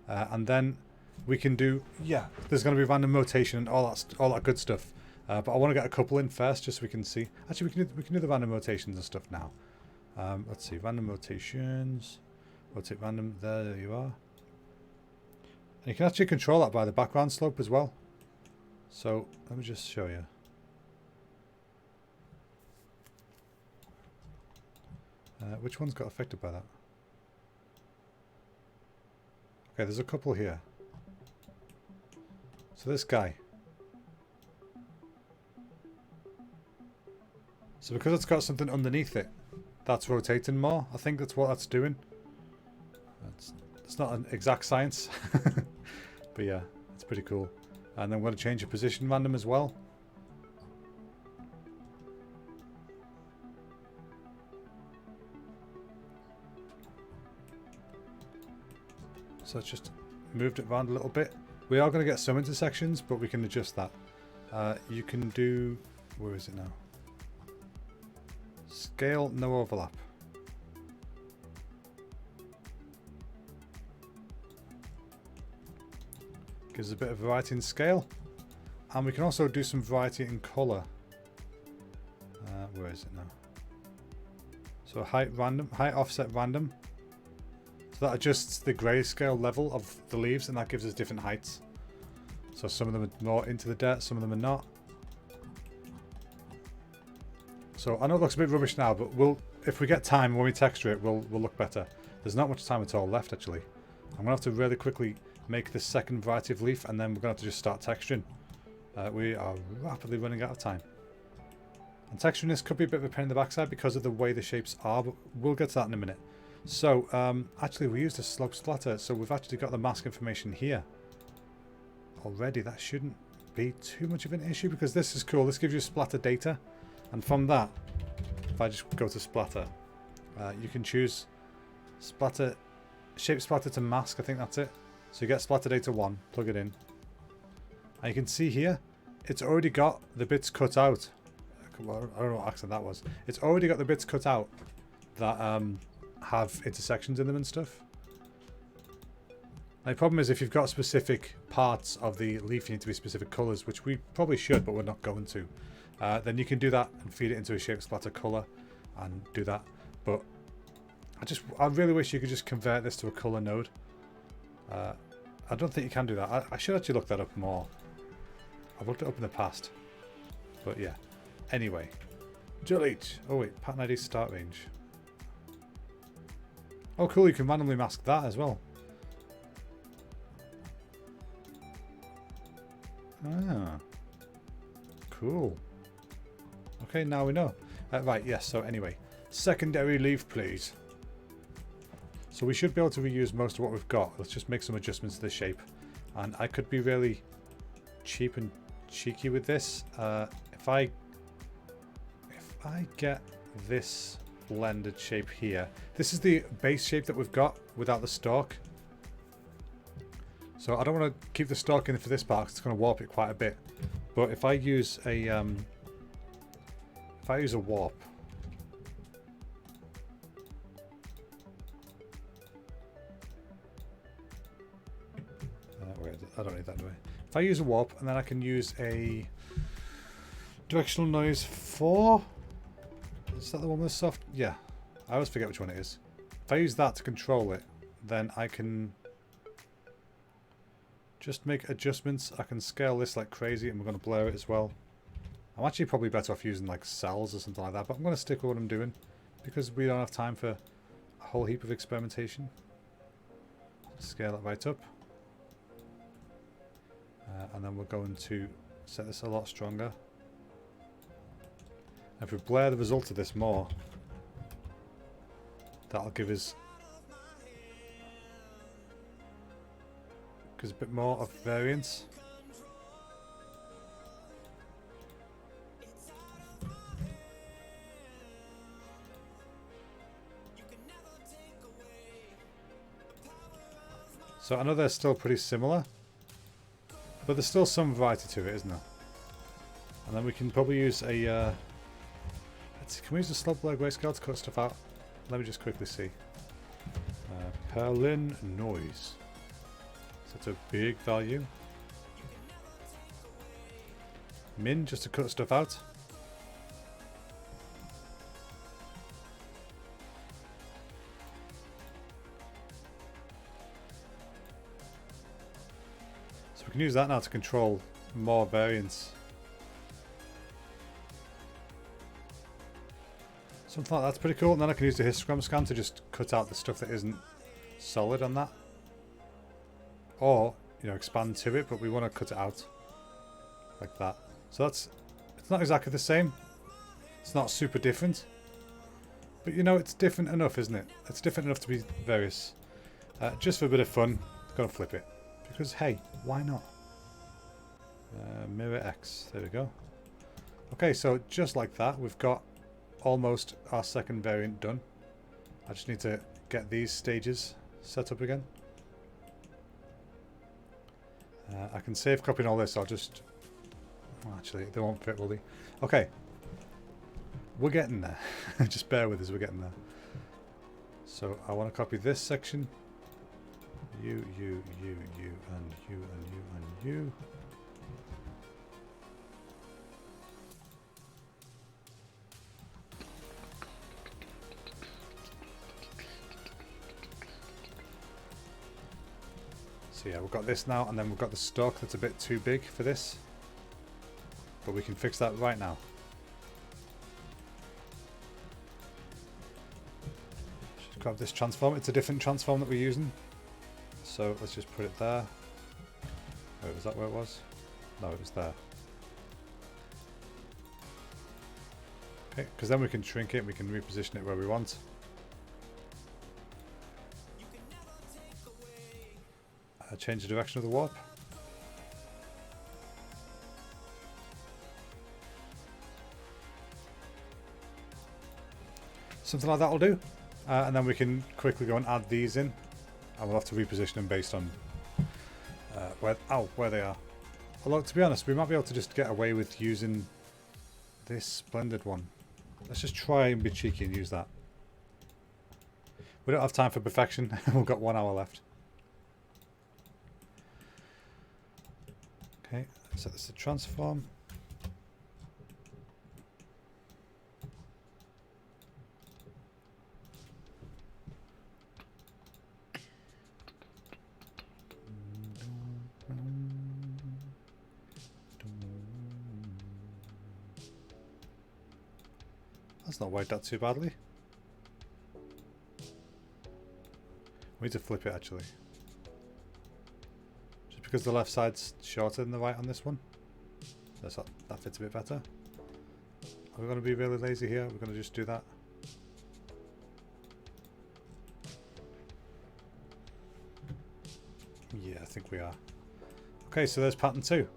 And then we can do, yeah, there's going to be random rotation and all that good stuff. But I want to get a couple in first, just so we can see. Actually, we can do the random rotations and stuff now. Let's see, random rotations. Rotate random. There you are. And you can actually control that by the background slope as well. So let me just show you. Which one's got affected by that? Okay, there's a couple here. So this guy. So because it's got something underneath it, that's rotating more. I think that's what that's doing. It's not an exact science. But yeah, it's pretty cool. And then we're going to change the position random as well. So let's just moved it around a little bit. We are going to get some intersections, but we can adjust that. You can do... Where is it now? Scale, no overlap. Gives a bit of variety in scale. And we can also do some variety in colour. Where is it now? So height random, height offset random. So that adjusts the grayscale level of the leaves, and that gives us different heights. So some of them are more into the dirt, some of them are not. So I know it looks a bit rubbish now, but if we get time when we texture it, we'll look better. There's not much time at all left, actually. I'm going to have to really quickly make this second variety of leaf, and then we're going to have to just start texturing. We are rapidly running out of time. And texturing this could be a bit of a pain in the backside because of the way the shapes are, but we'll get to that in a minute. So, actually we used a slope splatter, so we've actually got the mask information here. Already, that shouldn't be too much of an issue because this is cool. This gives you splatter data. And from that, if I just go to splatter, you can choose splatter, shape splatter to mask, I think that's it. So you get splatter data 1, plug it in. And you can see here, it's already got the bits cut out. Well, I don't know what accent that was. It's already got the bits cut out that have intersections in them and stuff. Now, the problem is if you've got specific parts of the leaf, you need to be specific colours, which we probably should, but we're not going to. Then you can do that and feed it into a shape splatter colour and do that. But I really wish you could just convert this to a colour node. I don't think you can do that. I should actually look that up more. I've looked it up in the past. But yeah. Anyway. Delete. Oh wait, pattern ID start range. Oh cool, you can randomly mask that as well. Ah. Cool. Okay, now we know. Right, yes, so anyway. Secondary leaf, please. So we should be able to reuse most of what we've got. Let's just make some adjustments to the shape. And I could be really cheap and cheeky with this. If I get this blended shape here. This is the base shape that we've got without the stalk. So I don't want to keep the stalk in for this part because it's going to warp it quite a bit. But if I use a If I use a warp. Wait, I don't need that anyway. If I use a warp and then I can use a directional noise 4. Is that the one with the soft? Yeah. I always forget which one it is. If I use that to control it, then I can just make adjustments. I can scale this like crazy, and we're going to blur it as well. I'm actually probably better off using like cells or something like that, but I'm going to stick with what I'm doing because we don't have time for a whole heap of experimentation. Scale it right up. And then we're going to set this a lot stronger. If we blur the result of this more, that'll give us a bit more of variance. So I know they're still pretty similar, but there's still some variety to it, isn't there? And then we can probably use a let's see, can we use the slope blur grayscale to cut stuff out? Let me just quickly see. Perlin noise. That's a big value. Min just to cut stuff out. So we can use that now to control more variance. Something like that's pretty cool. And then I can use the histogram scan to just cut out the stuff that isn't solid on that. Or, you know, expand to it, but we want to cut it out. Like that. So it's not exactly the same. It's not super different. But you know, it's different enough, isn't it? It's different enough to be various. Just for a bit of fun, gotta flip it. Because, hey, why not? Mirror X. There we go. Okay, so just like that, we've got almost our second variant done. I just need to get these stages set up again. I can save copying all this. I'll just... Well, actually, they won't fit, will they? Okay. We're getting there. Just bear with us, we're getting there. So I want to copy this section. You, and you, and you, and you. So yeah, we've got this now, and then we've got the stalk that's a bit too big for this. But we can fix that right now. Just grab this transform. It's a different transform that we're using. So let's just put it there. Wait, was that where it was? No, it was there. Okay, because then we can shrink it, we can reposition it where we want. Change the direction of the warp. Something like that will do. And then we can quickly go and add these in. And we'll have to reposition them based on where they are. Although, to be honest, we might be able to just get away with using this splendid one. Let's just try and be cheeky and use that. We don't have time for perfection. We've got 1 hour left. Okay, so this is the transform. That's not worked out too badly. We need to flip it actually. Just because the left side's shorter than the right on this one. That fits a bit better. Are we going to be really lazy here? We're going to just do that. Yeah, I think we are. Okay, so there's pattern 2.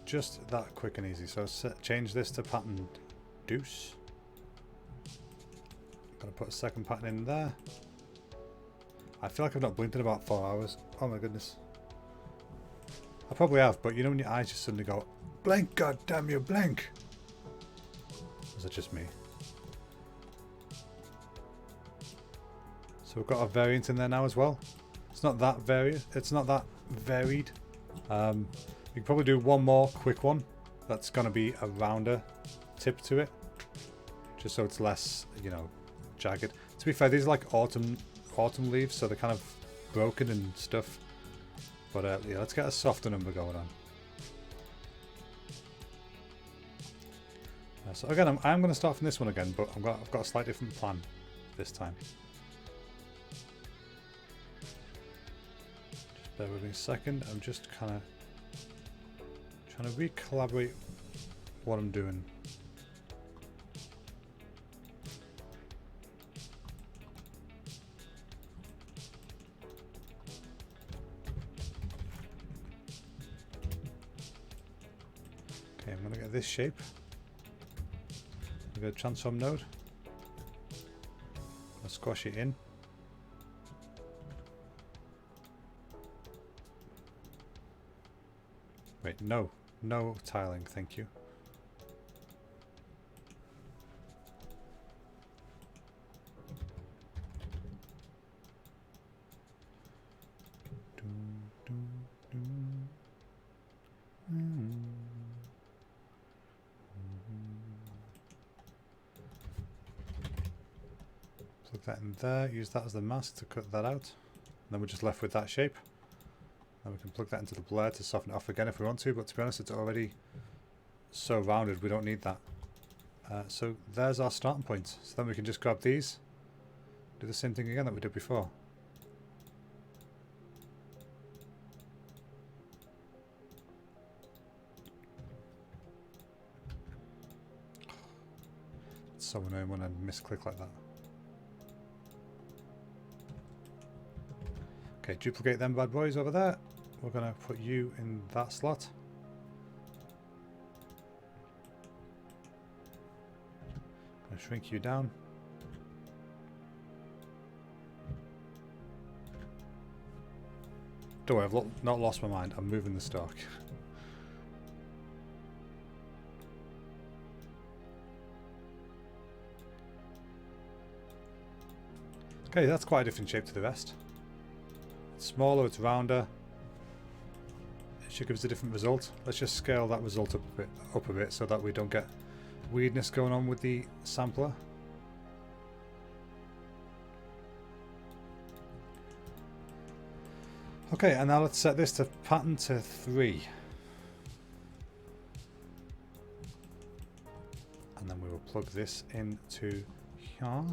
Just that quick and easy. So change this to pattern deuce. I'm going to put a second pattern in there. I feel like I've not blinked in about 4 hours. Oh my goodness. I probably have, but you know when your eyes just suddenly go, blink, god damn you, blink. is it just me? So we've got a variant in there now as well. It's not that varied. It's not that varied. We can probably do one more quick one. That's going to be a rounder tip to it, just so it's less, you know, jagged. To be fair, these are like autumn leaves, so they're kind of broken and stuff. But yeah, let's get a softer number going on. So again, I'm going to start from this one again, but I've got a slightly different plan this time. Just bear with me a second. I'm just kind of trying to recollaborate what I'm doing. Okay, I'm going to get this shape. We've got a transform node. I'll squash it in. Wait, no tiling, thank you. Plug that in there, use that as the mask to cut that out. And then we're just left with that shape. And we can plug that into the blur to soften it off again if we want to, but to be honest, it's already so rounded, we don't need that. So there's our starting point. So then we can just grab these, do the same thing again that we did before. It's so annoying when I misclick like that. Okay, duplicate them bad boys over there. We're going to put you in that slot. Going to shrink you down. Don't worry, I've not lost my mind. I'm moving the stock. Okay, that's quite a different shape to the rest. It's smaller, it's rounder. It should give us a different result. Let's just scale that result up a bit so that we don't get weirdness going on with the sampler. Okay, and now let's set this to pattern to 3. And then we will plug this into here.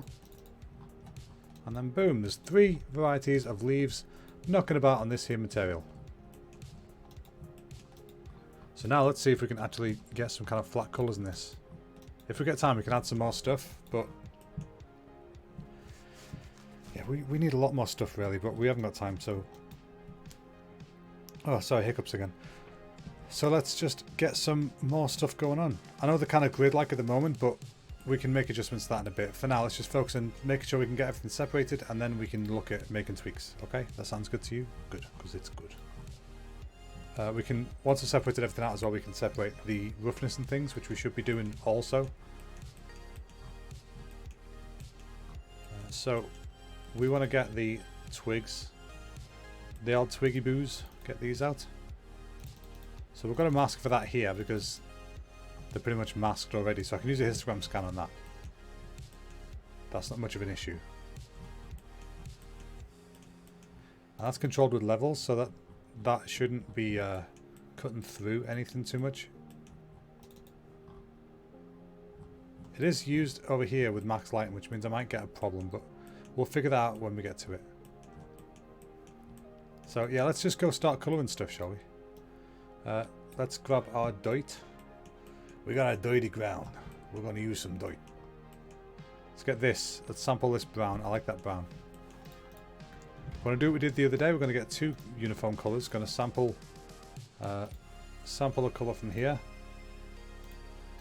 And then boom, there's 3 varieties of leaves knocking about on this here material. So now let's see if we can actually get some kind of flat colours in this. If we get time, we can add some more stuff, but yeah, we need a lot more stuff really, but we haven't got time, so... Oh, sorry, hiccups again. So let's just get some more stuff going on. I know they're kind of grid-like at the moment, but we can make adjustments to that in a bit. For now, let's just focus on making sure we can get everything separated, and then we can look at making tweaks. Okay, that sounds good to you? Good, because it's good. We can, once we've separated everything out as well, we can separate the roughness and things, which we should be doing also. So we want to get the twigs, the old twiggy boos, get these out. So we've got a mask for that here because they're pretty much masked already, so I can use a histogram scan on that. That's not much of an issue. And that's controlled with levels, so that shouldn't be cutting through anything too much. It is used over here with max lighting, which means I might get a problem, but we'll figure that out when we get to it. So yeah, let's just go start colouring stuff, shall we? Let's grab our dite. We got a dirty ground. We're going to use some dite. Let's get this. Let's sample this brown. I like that brown. We're going to do what we did the other day. We're going to get 2 uniform colours. Going to sample a colour from here.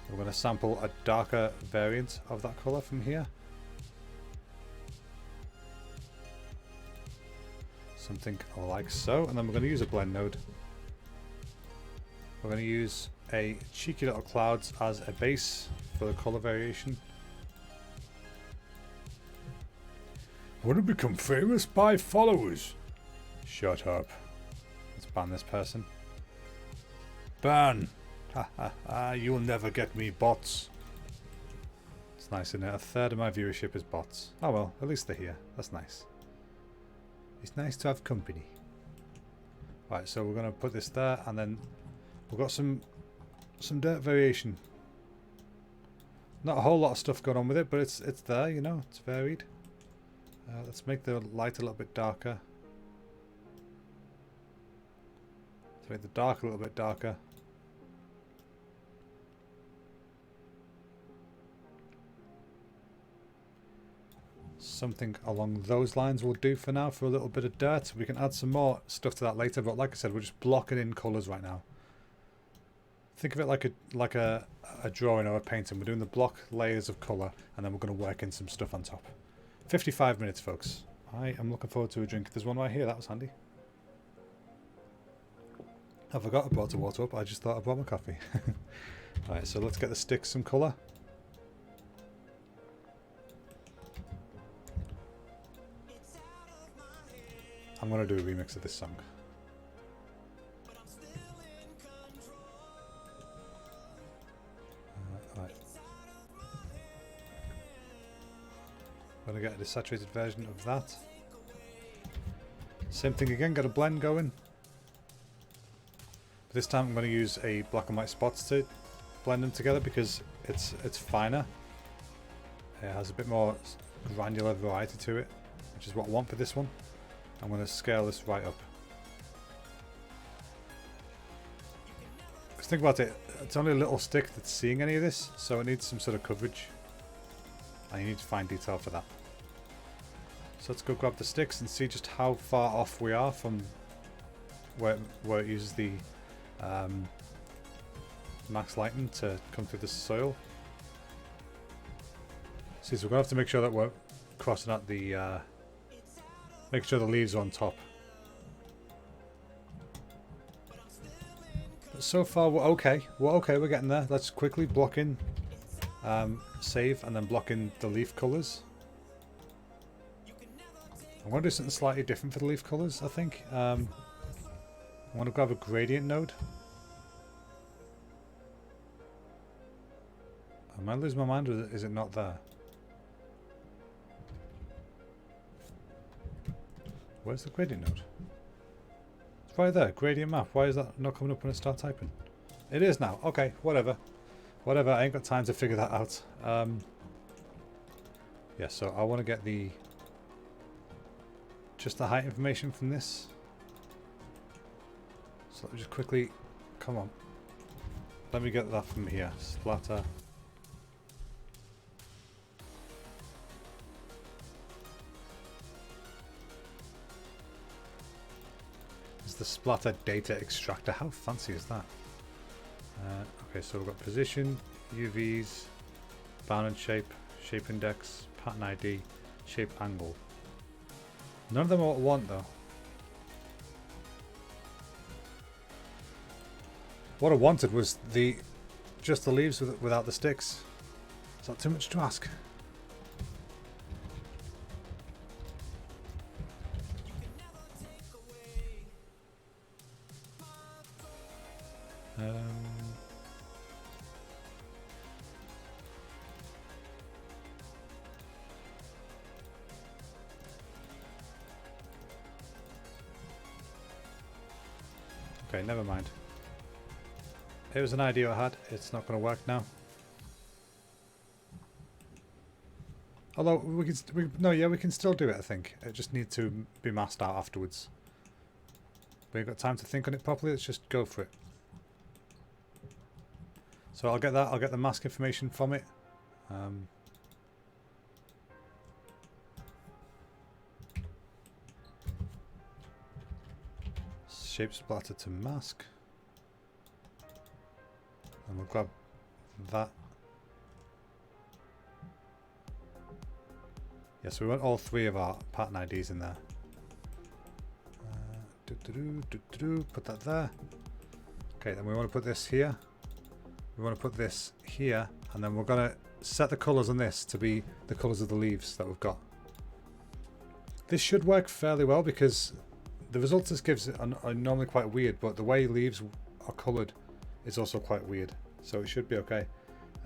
We're going to sample a darker variant of that colour from here. Something like so. And then we're going to use a blend node. We're going to use a cheeky little clouds as a base for the colour variation. Want to become famous by followers? Shut up. Let's ban this person. Ban! Ha ha ha, you'll never get me, bots. It's nice, isn't it? A third of my viewership is bots. Oh well, at least they're here. That's nice. It's nice to have company. Right, so we're going to put this there, and then we've got some dirt variation. Not a whole lot of stuff going on with it, but it's there, you know, it's varied. Let's make the light a little bit darker. Let's make the dark a little bit darker. Something along those lines will do for now, for a little bit of dirt. We can add some more stuff to that later, but like I said, we're just blocking in colours right now. Think of it like a drawing or a painting. We're doing the block layers of colour, and then we're going to work in some stuff on top. 55 minutes, folks. I am looking forward to a drink. There's one right here. That was handy. I forgot I brought the water up. I just thought I brought my coffee. Alright, so let's get the sticks some colour. I'm going to do a remix of this song. Right. I'm going to get a desaturated version of that. Same thing again, got a blend going. But this time I'm going to use a black and white spots to blend them together because it's finer. It has a bit more granular variety to it, which is what I want for this one. I'm going to scale this right up. Because think about it, it's only a little stick that's seeing any of this, so it needs some sort of coverage. And you need to find detail for that. So let's go grab the sticks and see just how far off we are from where it uses the max lighting to come through the soil. See, so we're going to have to make sure that we're crossing out the... make sure the leaves are on top. But so far we're okay. We're okay, we're getting there. Let's quickly block in, save, and then block in the leaf colours. I want to do something slightly different for the leaf colours, I think. I want to grab a gradient node. Am I losing my mind, or is it not there? Where's the gradient node? It's right there, gradient map. Why is that not coming up when I start typing? It is now. Okay, whatever. Whatever, I ain't got time to figure that out. Yeah, so I want to get just the height information from this. So let me just quickly, come on. Let me get that from here. Splatter. The splatter data extractor. How fancy is that? Okay, so we've got position, UVs, bound shape, shape index, pattern ID, shape angle. None of them are what I want though. What I wanted was just the leaves without the sticks. Is that too much to ask? Okay, never mind. It was an idea I had. It's not going to work now. Although we can still do it. I think it just needs to be masked out afterwards. We've got time to think on it properly. Let's just go for it. So I'll get that. I'll get the mask information from it. Shape splatter to mask. And we'll grab that. Yeah, so we want all three of our pattern IDs in there. Put that there. Okay, then we want to put this here. We want to put this here, And then we're going to set the colours on this to be the colours of the leaves that we've got. This should work fairly well because the results this gives are normally quite weird, but the way leaves are coloured is also quite weird. So it should be okay.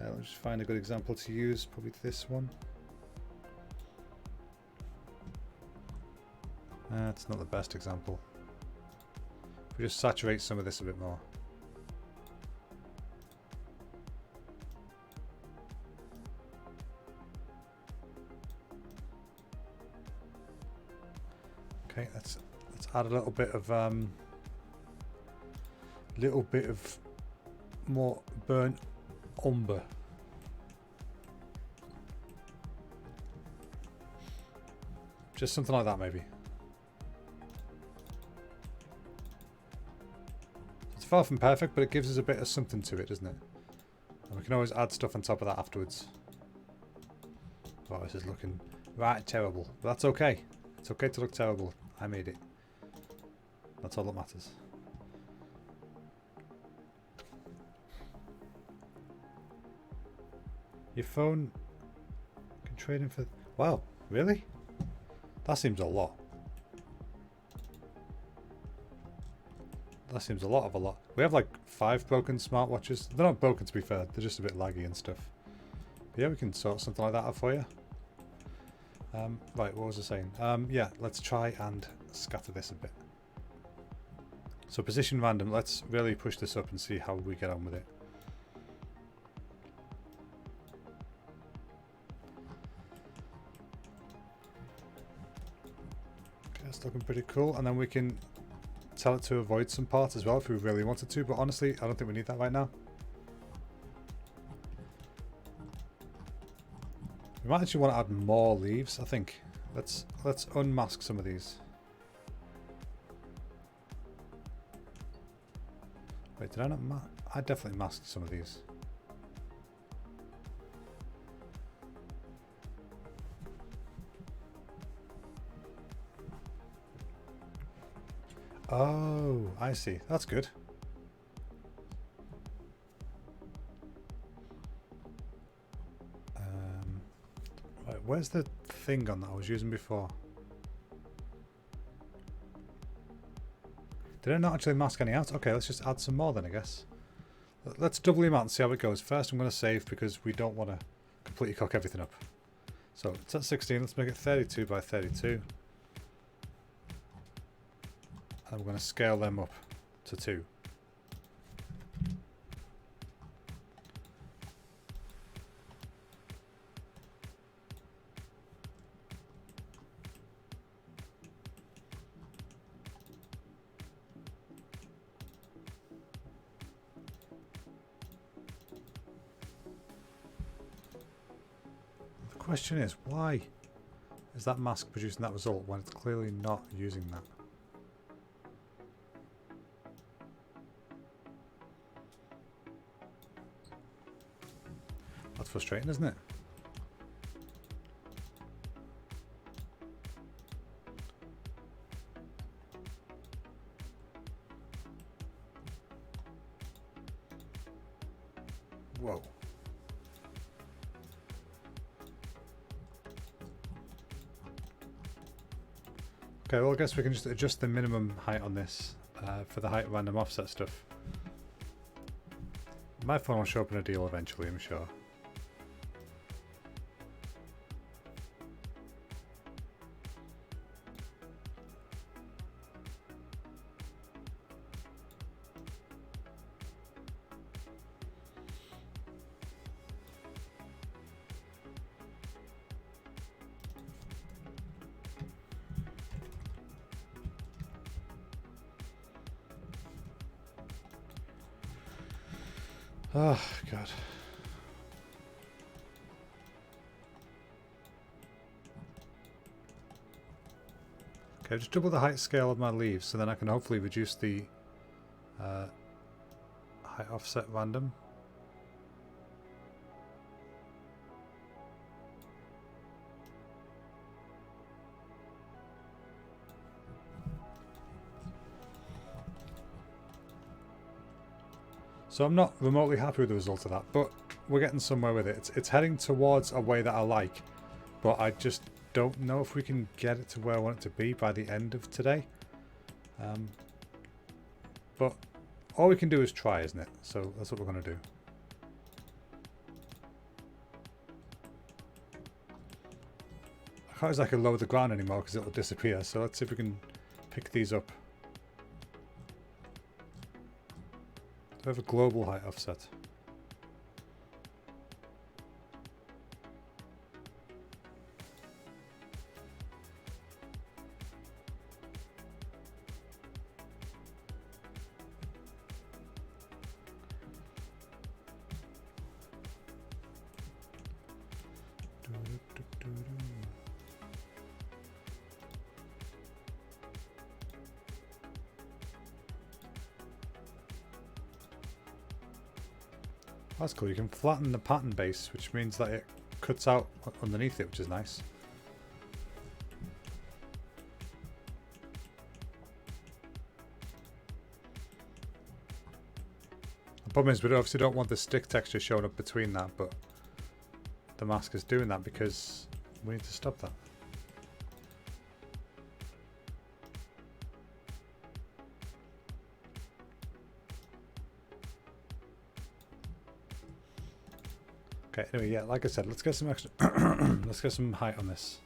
Let's just find a good example to use, probably this one. It's not the best example. We just saturate some of this a bit more. Okay, let's add a little bit of more burnt umber. Just something like that, maybe. It's far from perfect, but it gives us a bit of something to it, doesn't it? And we can always add stuff on top of that afterwards. Oh, this is looking right terrible, but that's okay. It's okay to look terrible. I made it. That's all that matters. Your phone can trade in for... Wow, really? That seems a lot. That seems a lot of a lot. We have like 5 broken smartwatches. They're not broken, to be fair. They're just a bit laggy and stuff. But yeah, we can sort something like that out for you. Right, what was I saying? Yeah, let's try and scatter this a bit. So position random. Let's really push this up and see how we get on with it. Okay, that's looking pretty cool. And then we can tell it to avoid some parts as well if we really wanted to. But honestly, I don't think we need that right now. We might actually want to add more leaves, I think. Let's unmask some of these. Wait, did I not I definitely masked some of these. Oh, I see. That's good. Right, where's the thing on that I was using before? Did I not actually mask any out? Okay, let's just add some more then, I guess. Let's double the amount and see how it goes. First, I'm going to save because we don't want to completely cock everything up. So it's at 16. Let's make it 32 by 32. And we're going to scale them up to 2. The question is, why is that mask producing that result when it's clearly not using that? That's frustrating, isn't it? Whoa. Okay, well I guess we can just adjust the minimum height on this for the height random offset stuff. My phone will show up in a deal eventually, I'm sure. Oh, God. Okay, just double the height scale of my leaves so then I can hopefully reduce the height offset random. So I'm not remotely happy with the result of that, but we're getting somewhere with it. It's heading towards a way that I like, but I just don't know if we can get it to where I want it to be by the end of today. But all we can do is try, isn't it? So that's what we're going to do. I can't exactly lower the ground anymore because it'll disappear. So let's see if we can pick these up. Do I have a global height offset? That's cool. You can flatten the pattern base, which means that it cuts out underneath it, which is nice. The problem is we obviously don't want the stick texture showing up between that, but the mask is doing that because we need to stop that. Okay, anyway, yeah, like I said, let's get some extra let's get some height on this.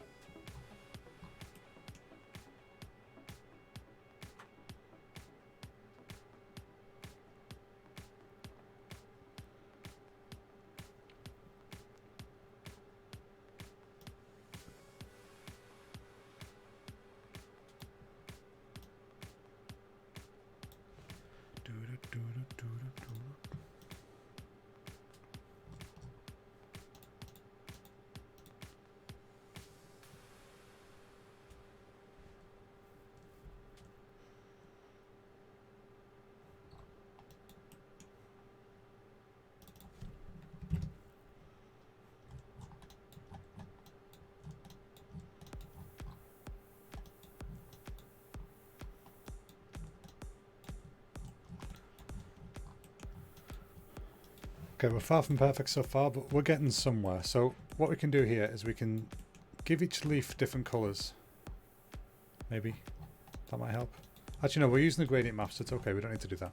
Okay, we're far from perfect so far, but we're getting somewhere. So what we can do here is we can give each leaf different colours. Maybe that might help. Actually, no, we're using the gradient map, so it's okay. We don't need to do that.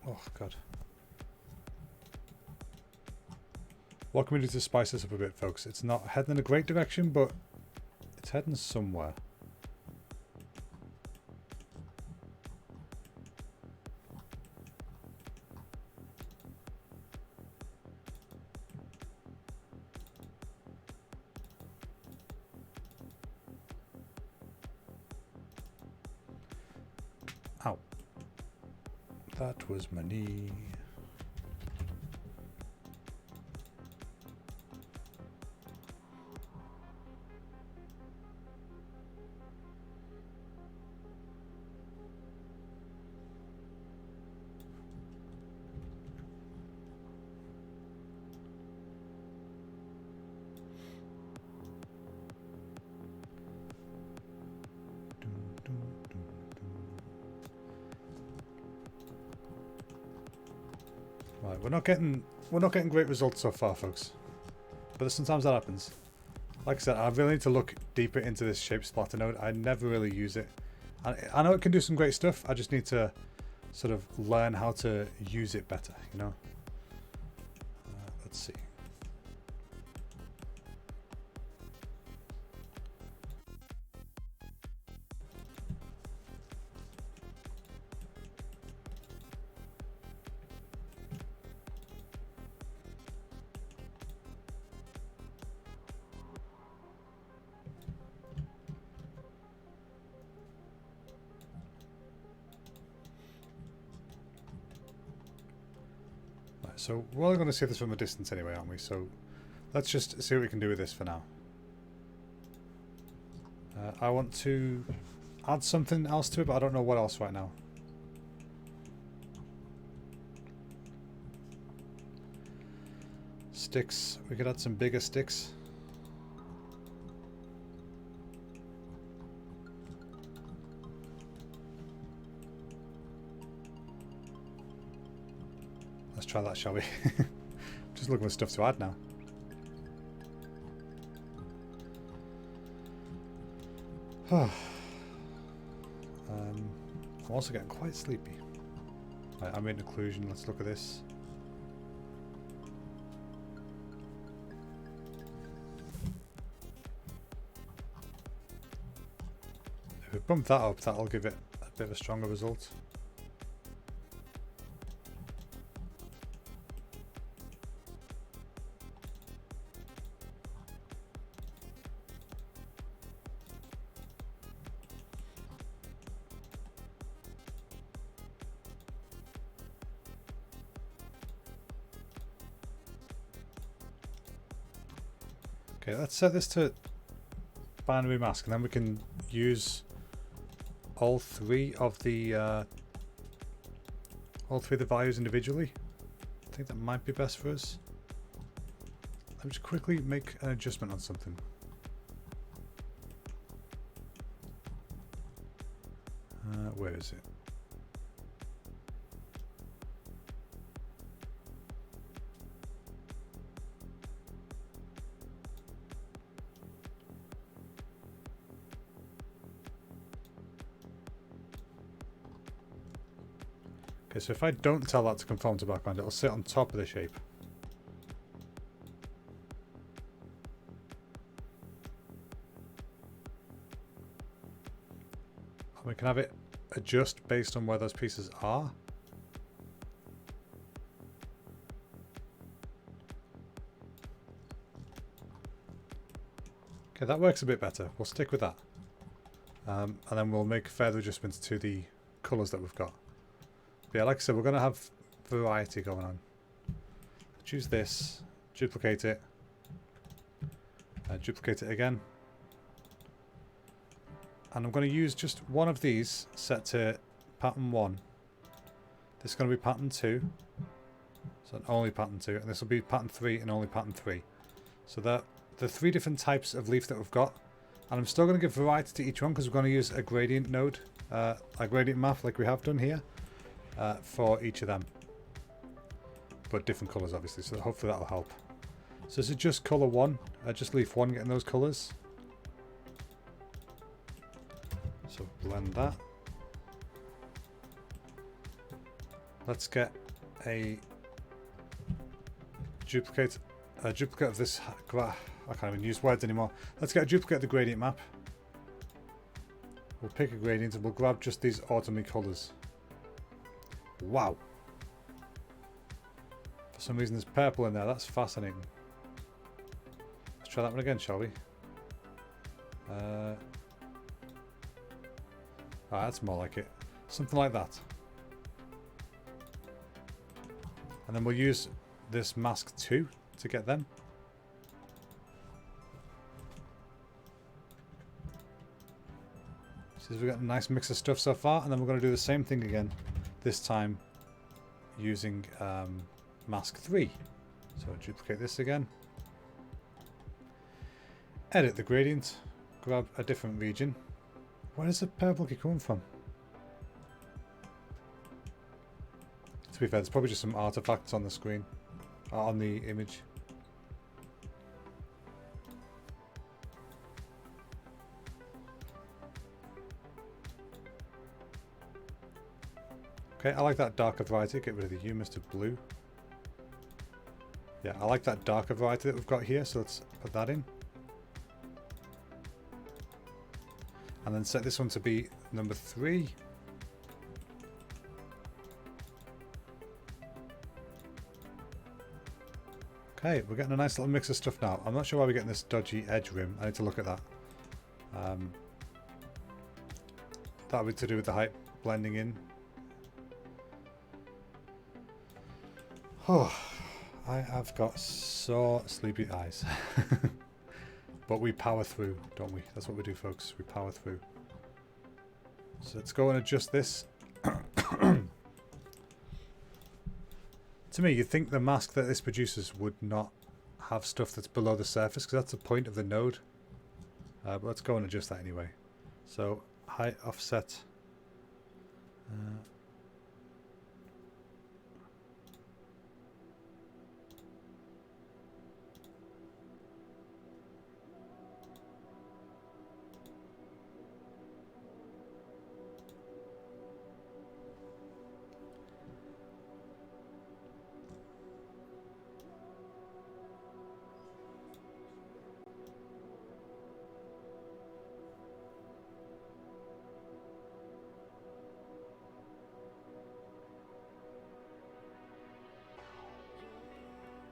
Oh, God. What can we do to spice this up a bit, folks? It's not heading in a great direction, but it's heading somewhere. Ow. That was my knee. Right, we're not getting great results so far, folks. But sometimes that happens. Like I said, I really need to look deeper into this shape splatter node. I never really use it. I know it can do some great stuff. I just need to sort of learn how to use it better, you know? Let's see. So we're only going to see this from a distance anyway, aren't we? So let's just see what we can do with this for now. I want to add something else to it, but I don't know what else right now. Sticks. We could add some bigger sticks. Let's try that, shall we? Just looking for stuff to add now. I'm also getting quite sleepy. Right, I'm in occlusion. Let's look at this. If we bump that up, that'll give it a bit of a stronger result. Okay, let's set this to binary mask, and then we can use all three of the values individually. I think that might be best for us. Let me just quickly make an adjustment on something. Where is it? Okay, so if I don't tell that to conform to background, it'll sit on top of the shape. And we can have it adjust based on where those pieces are. Okay, that works a bit better. We'll stick with that. And then we'll make further adjustments to the colours that we've got. But yeah, like I said, we're going to have variety going on. Choose this, duplicate it again. And I'm going to use just one of these set to pattern 1. This is going to be pattern 2. So only pattern 2. And this will be pattern 3 and only pattern 3. So that the 3 different types of leaf that we've got. And I'm still going to give variety to each one because we're going to use a gradient node, a gradient map like we have done here. For each of them, but different colours obviously, so hopefully that'll help. So this is just colour 1, just leaf 1 getting those colours. So blend that. Let's get a duplicate of this. I can't even use words anymore. Let's get a duplicate of the gradient map. We'll pick a gradient and we'll grab just these autumny colours. Wow. For some reason there's purple in there. That's fascinating. Let's try that one again, shall we? That's more like it. Something like that. And then we'll use this mask 2 to get them. So we've got a nice mix of stuff so far, and then we're going to do the same thing again. This time using mask 3. So duplicate this again. Edit the gradient. Grab a different region. Where is the purple coming from? To be fair, there's probably just some artifacts on the screen. On the image. Okay, I like that darker variety. Get rid of the hue, Mr. Blue. Yeah, I like that darker variety that we've got here, so let's put that in. And then set this one to be number 3. Okay, we're getting a nice little mix of stuff now. I'm not sure why we're getting this dodgy edge rim. I need to look at that. That would be to do with the height blending in. Oh, I have got so sleepy eyes. But we power through, don't we? That's what we do, folks. We power through. So let's go and adjust this. To me, you'd think the mask that this produces would not have stuff that's below the surface, because that's the point of the node. But let's go and adjust that anyway. So height offset.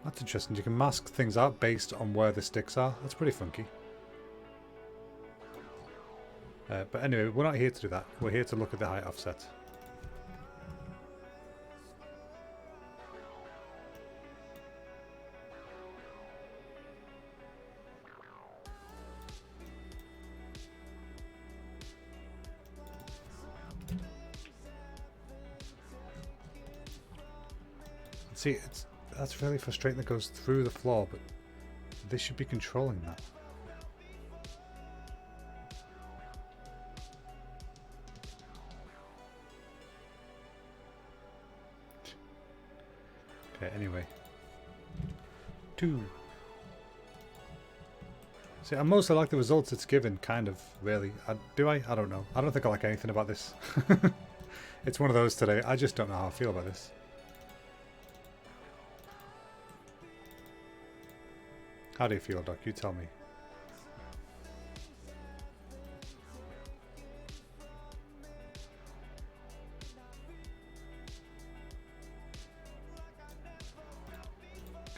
That's interesting. You can mask things out based on where the sticks are. That's pretty funky. But anyway, we're not here to do that. We're here to look at the height offset. See, that's really frustrating that goes through the floor, but this should be controlling that. Okay, anyway. 2. See, I mostly like the results it's given, kind of, really. Do I? I don't know. I don't think I like anything about this. It's one of those today. I just don't know how I feel about this. How do you feel, Doc? You tell me.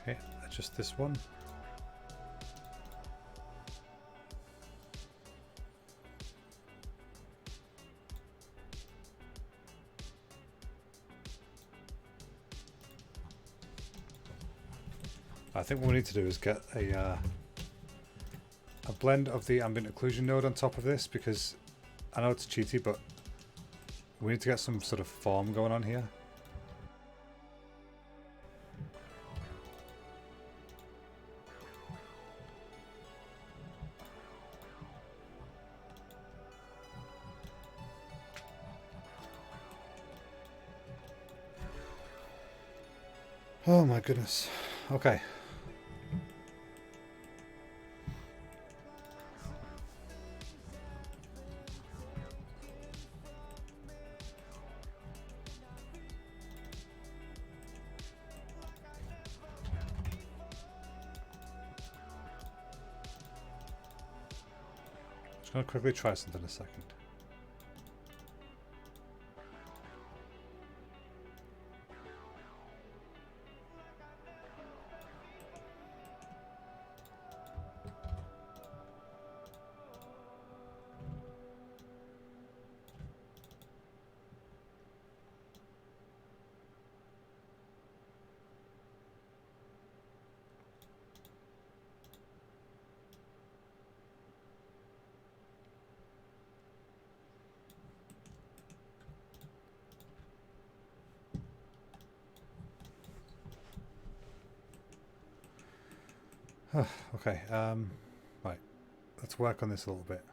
Okay, adjust this one. I think what we need to do is get a blend of the ambient occlusion node on top of this, because I know it's cheaty, but we need to get some sort of form going on here. Oh my goodness. Okay. Just gonna quickly try something in a second. Okay, right, let's work on this a little bit.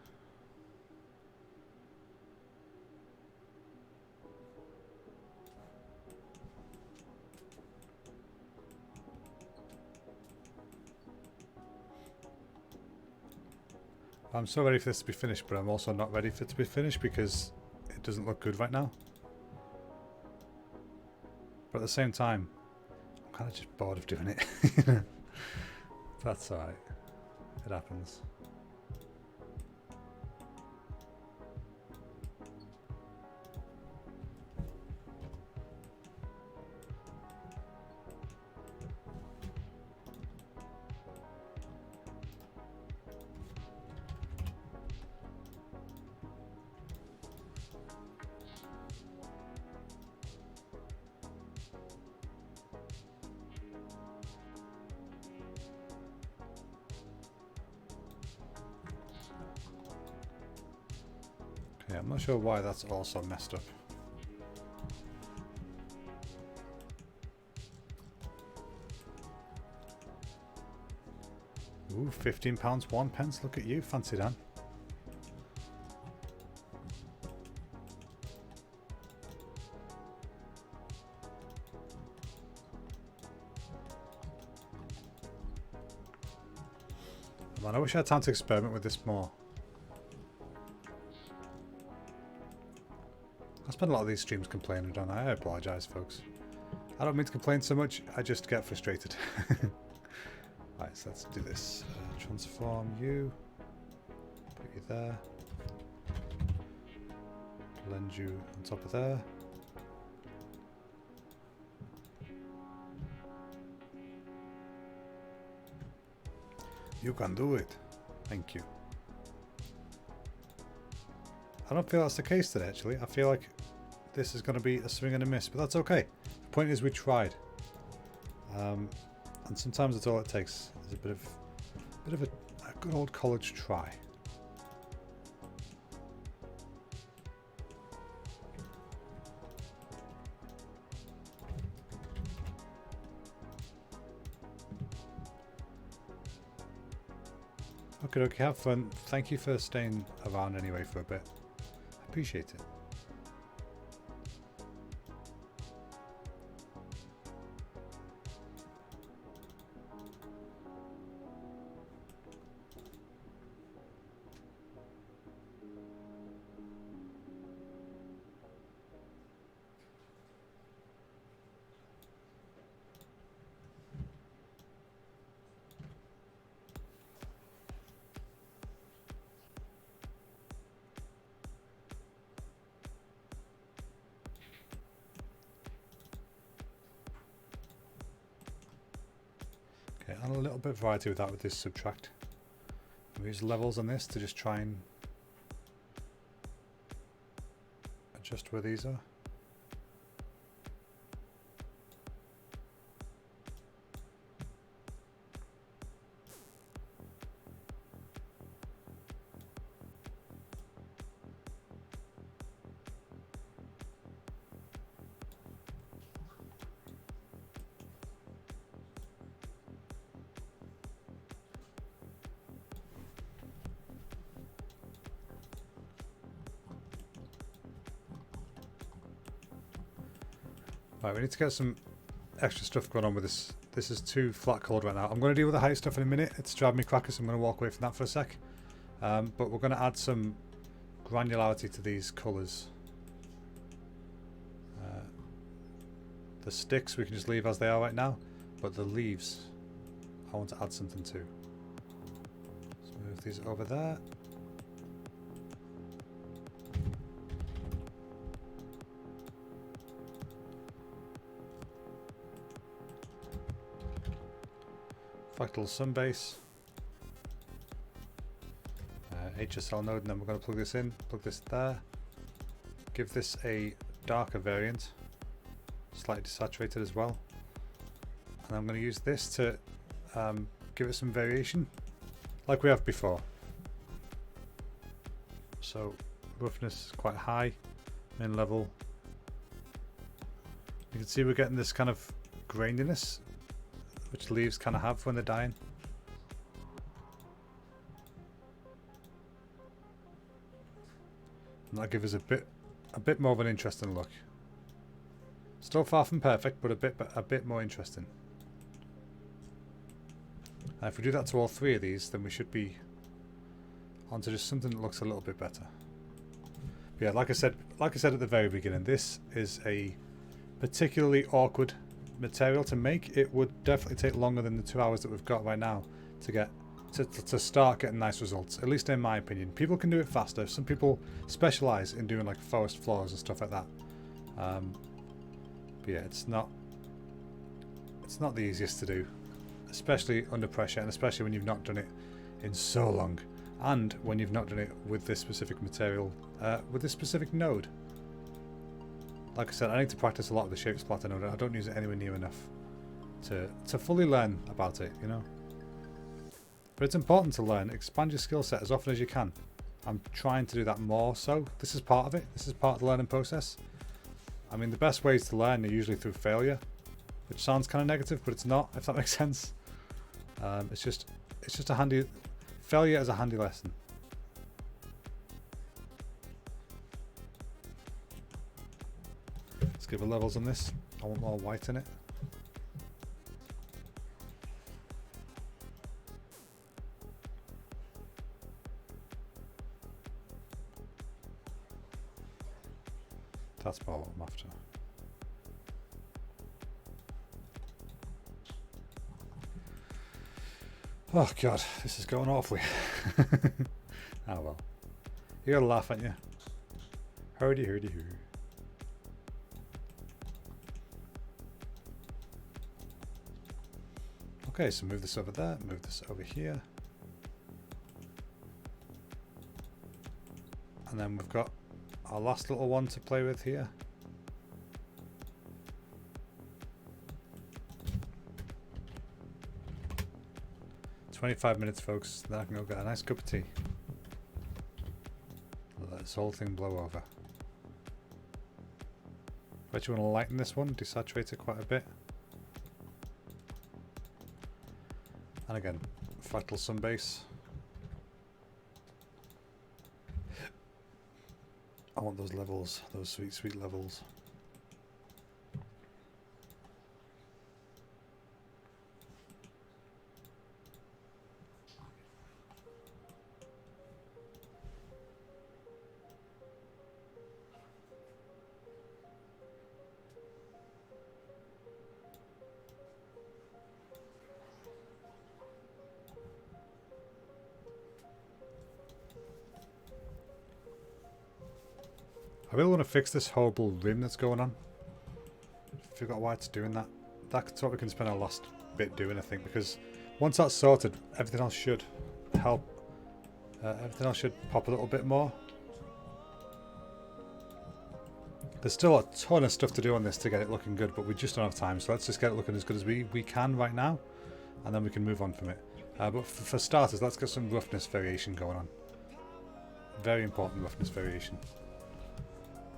I'm so ready for this to be finished, but I'm also not ready for it to be finished because it doesn't look good right now. But at the same time, I'm kind of just bored of doing it. That's alright. It happens. Yeah, I'm not sure why that's also messed up. Ooh, £15 1 pence. Look at you, fancy Dan. Man, I wish I had time to experiment with this more. I spend a lot of these streams complaining, don't I? I apologise, folks. I don't mean to complain so much, I just get frustrated. Right, so let's do this. Transform you. Put you there. Blend you on top of there. You can do it. Thank you. I don't feel that's the case today, actually. I feel like this is going to be a swing and a miss, but that's okay. The point is we tried. And sometimes that's all it takes. Is a bit of a good old college try. Okay, have fun. Thank you for staying around anyway for a bit. I appreciate it. Okay, and a little bit of variety with that with this subtract. We use levels on this to just try and adjust where these are. Right, we need to get some extra stuff going on with this. This is too flat coloured right now. I'm going to deal with the height stuff in a minute. It's driving me crackers. I'm going to walk away from that for a sec. But we're going to add some granularity to these colours. The sticks we can just leave as they are right now, but the leaves I want to add something to. Let's move these over there. Fractal Sunbase, HSL node, and then we're going to plug this in, plug this there, give this a darker variant, slightly desaturated as well, and I'm going to use this to give it some variation like we have before. So roughness is quite high, min level. You can see we're getting this kind of graininess which leaves kind of have when they're dying. And that'll give us a bit more of an interesting look. Still far from perfect, but a bit more interesting. And if we do that to all three of these, then we should be onto just something that looks a little bit better. But yeah, like I said at the very beginning, this is a particularly awkward material to make. It would definitely take longer than the 2 hours that we've got right now to get to start getting nice results, at least in my opinion. People can do it faster. Some people specialize in doing like forest floors and stuff like that, but yeah, it's not the easiest to do, especially under pressure, and especially when you've not done it in so long, and when you've not done it with this specific material, with this specific node. Like I said, I need to practice a lot of the shape splatter node. I don't use it anywhere near enough to fully learn about it, you know. But it's important to learn. Expand your skill set as often as you can. I'm trying to do that more so. This is part of it. This is part of the learning process. I mean, the best ways to learn are usually through failure, which sounds kind of negative, but it's not, if that makes sense. It's just a handy... Failure is a handy lesson. Let's give it levels on this. I want more white in it. That's about what I'm after. Oh god, this is going awfully. Oh well. You gotta laugh, ain't you? Hurdy hurdy hoo. Okay, so move this over there, move this over here. And then we've got our last little one to play with here. "25 minutes, folks. Then I can go get a nice cup of tea. Let this whole thing blow over." Bet you want to lighten this one, desaturate it quite a bit. And again, fractal sunbase. I want those levels, those sweet, sweet levels. I really want to fix this horrible rim that's going on. I forgot why it's doing that. That's what we can spend our last bit doing, I think, because once that's sorted, everything else should help. Everything else should pop a little bit more. There's still a ton of stuff to do on this to get it looking good, but we just don't have time, so let's just get it looking as good as we can right now, and then we can move on from it. But for starters, let's get some roughness variation going on. Very important roughness variation.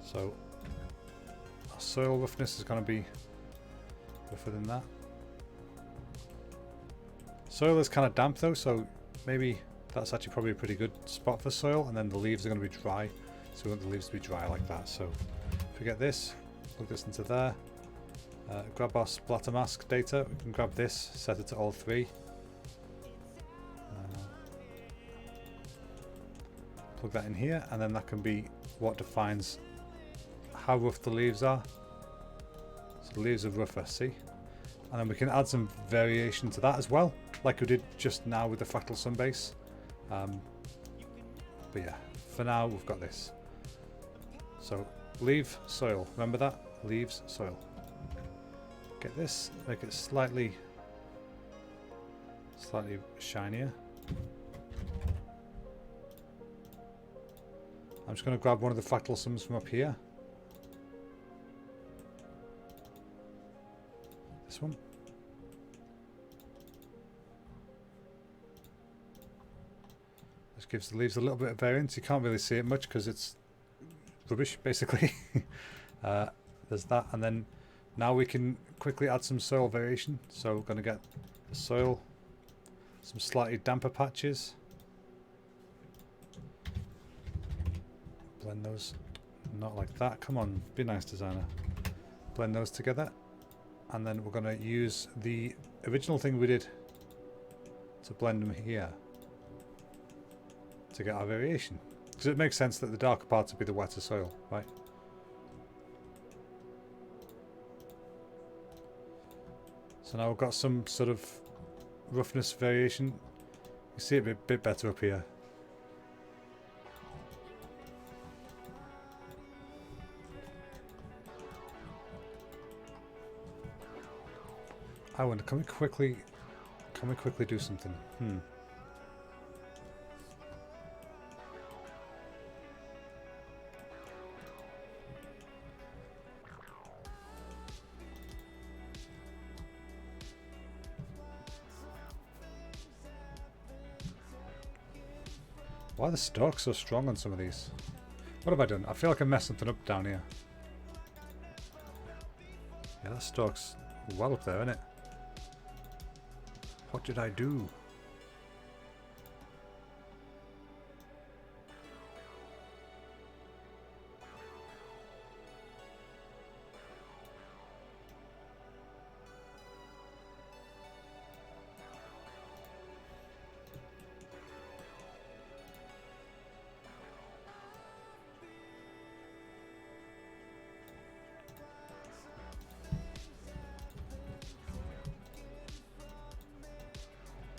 So, our soil roughness is going to be rougher than that. Soil is kind of damp though, so maybe that's actually probably a pretty good spot for soil, and then the leaves are going to be dry, so we want the leaves to be dry like that. So, if we get this, plug this into there, grab our splatter mask data, we can grab this, set it to all three. Plug that in here, and then that can be what defines how rough the leaves are. So the leaves are rougher, see? And then we can add some variation to that as well, like we did just now with the fractal sunbase. But yeah, for now we've got this. So leaf, soil, remember that? Leaves, soil. Get this, make it slightly shinier. I'm just going to grab one of the fractal sums from up here. This one. This gives the leaves a little bit of variance. You can't really see it much because it's rubbish, basically. There's that, and then now we can quickly add some soil variation. So we're going to get the soil, some slightly damper patches. Blend those, not like that. Come on, be nice, designer. Blend those together. And then we're going to use the original thing we did to blend them here to get our variation. Because it makes sense that the darker parts would be the wetter soil, right? So now we've got some sort of roughness variation. You see it a bit better up here. I wonder, can we quickly do something? Why are the stalks so strong on some of these? What have I done? I feel like I messed something up down here. Yeah, that stalk's well up there, isn't it? What did I do?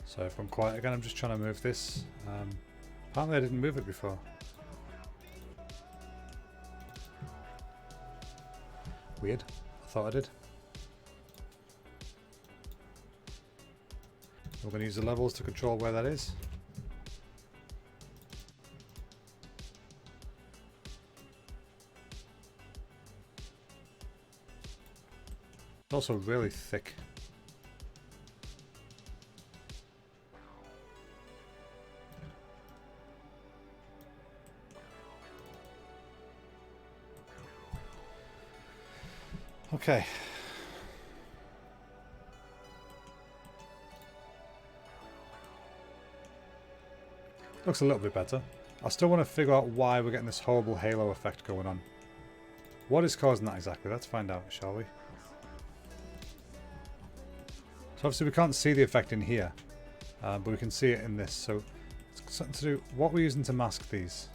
So if I'm quiet again, I'm just trying to move this. Apparently I didn't move it before. Weird. I thought I did. We're going to use the levels to control where that is. It's also really thick. Okay. Looks a little bit better. I still want to figure out why we're getting this horrible halo effect going on. What is causing that exactly? Let's find out, shall we? So obviously we can't see the effect in here, but we can see it in this. So it's something to do. What we're using to mask these.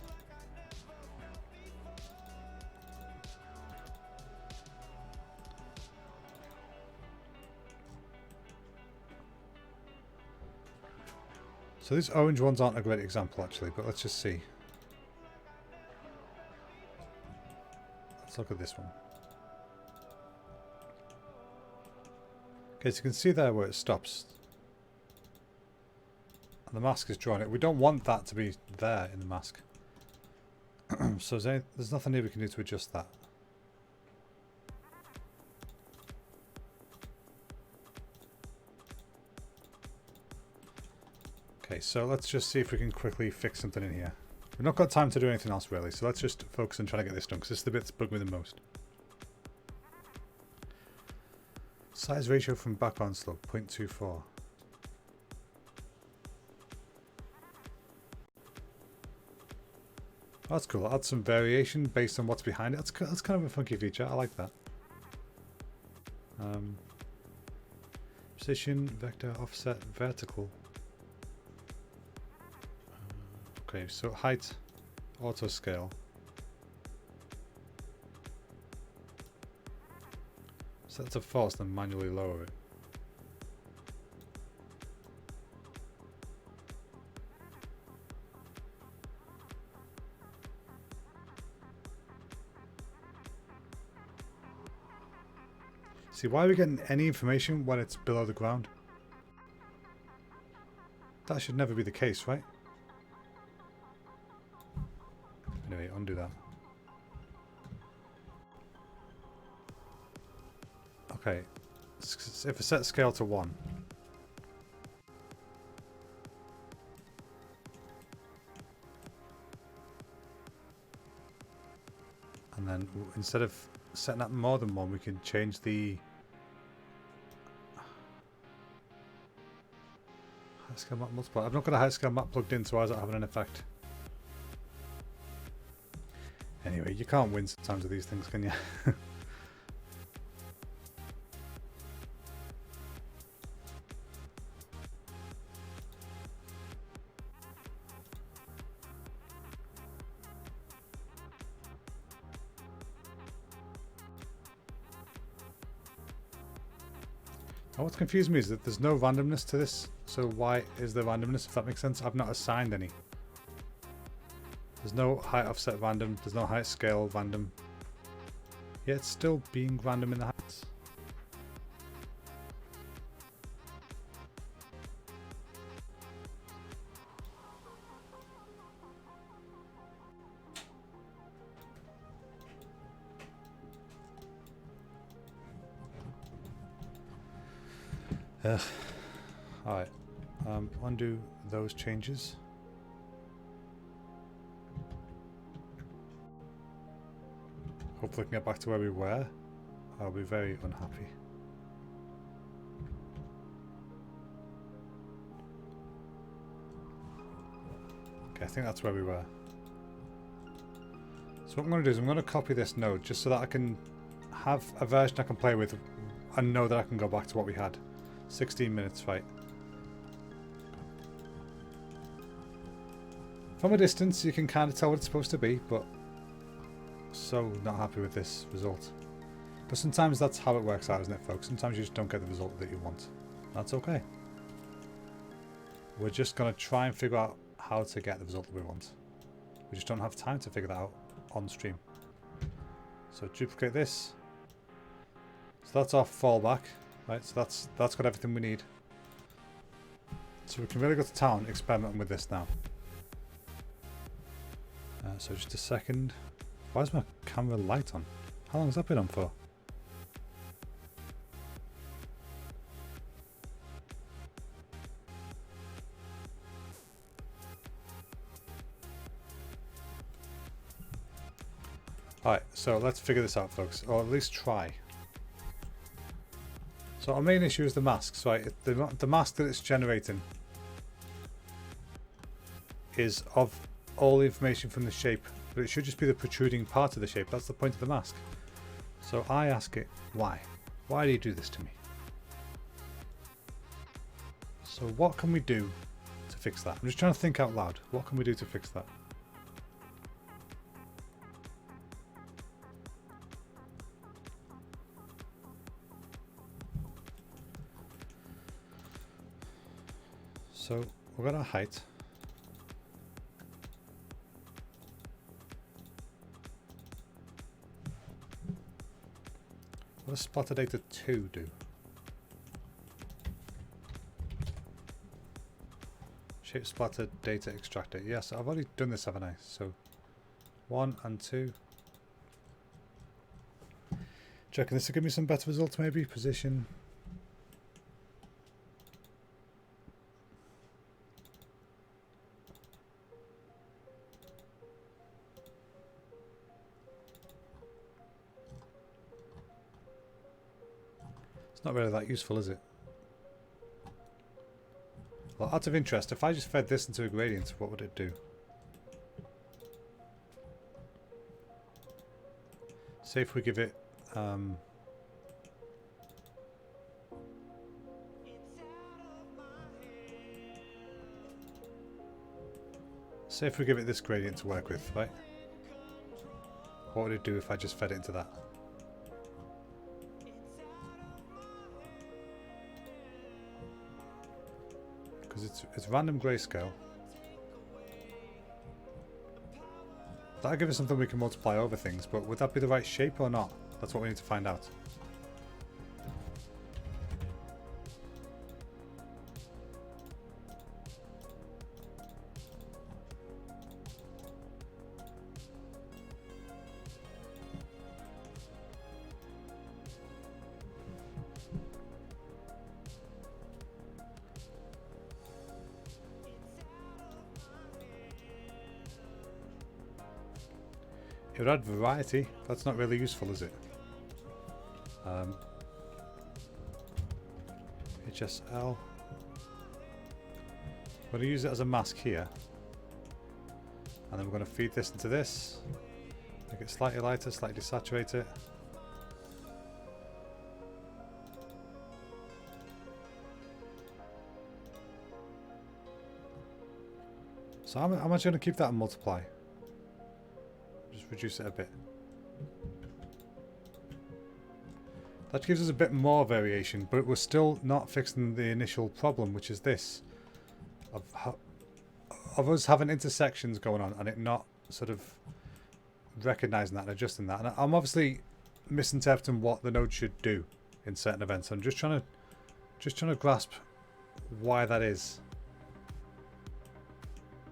So these orange ones aren't a great example actually, but let's just see. Let's look at this one. Okay, so you can see there where it stops. And the mask is drawn. We don't want that to be there in the mask. So there's nothing here we can do to adjust that. Okay, so let's just see if we can quickly fix something in here. We've not got time to do anything else really, so let's just focus on trying to get this done, because this is the bit that's bugged me the most. Size ratio from background slope, 0.24. That's cool. I'll add some variation based on what's behind it. That's kind of a funky feature. I like that. Position, vector, offset, vertical. Okay, so height, auto scale. Set to false, then manually lower it. See, why are we getting any information when it's below the ground? That should never be the case, right? Anyway, undo that. Okay, if I set scale to 1. And then instead of setting up more than 1, we can change the height scale map multiplier. I've not got a height scale map plugged in, so why is that having an effect? Anyway, you can't win sometimes with these things, can you? What's confused me is that there's no randomness to this, so why is there randomness, if that makes sense? I've not assigned any. There's no height offset random, there's no height scale random. Yeah, it's still being random in the heights. Alright, undo those changes. Hopefully we can get back to where we were. I'll be very unhappy. Okay, I think that's where we were. So what I'm going to do is I'm going to copy this node just so that I can have a version I can play with and know that I can go back to what we had. 16 minutes, right. From a distance you can kind of tell what it's supposed to be, but so not happy with this result. But sometimes that's how it works out, isn't it, folks? Sometimes you just don't get the result that you want. That's okay. We're just going to try and figure out how to get the result that we want. We just don't have time to figure that out on stream. So duplicate this. So that's our fallback. Right, so that's got everything we need. So we can really go to town experimenting with this now. So just a second. Why is my camera light on? How long has that been on for? Alright, so let's figure this out, folks, or at least try. So our main issue is the masks, right? The mask that it's generating is of all the information from the shape, but it should just be the protruding part of the shape. That's the point of the mask. So I ask it, why? Why do you do this to me? So what can we do to fix that? I'm just trying to think out loud. What can we do to fix that? So we've got our height. What does splatter data 2 do? Shape splatter data extractor. Yes, I've already done this, haven't I? So 1 and 2. Do you reckon this will give me some better results maybe? Position. It's not really that useful, is it? Well, out of interest, if I just fed this into a gradient, what would it do? Say if we give it say if we give it this gradient to work with, right? What would it do if I just fed it into that? Because it's random grayscale. That'll give us something we can multiply over things, but would that be the right shape or not? That's what we need to find out. It would add variety. That's not really useful, is it? HSL. We're going to use it as a mask here. And then we're going to feed this into this. Make it slightly lighter, slightly saturate it. So how much going to keep that and multiply? Just reduce it a bit. That gives us a bit more variation, but we're still not fixing the initial problem, which is this. Of us having intersections going on and it not sort of recognizing that and adjusting that. And I'm obviously misinterpreting what the node should do in certain events. I'm just trying to grasp why that is.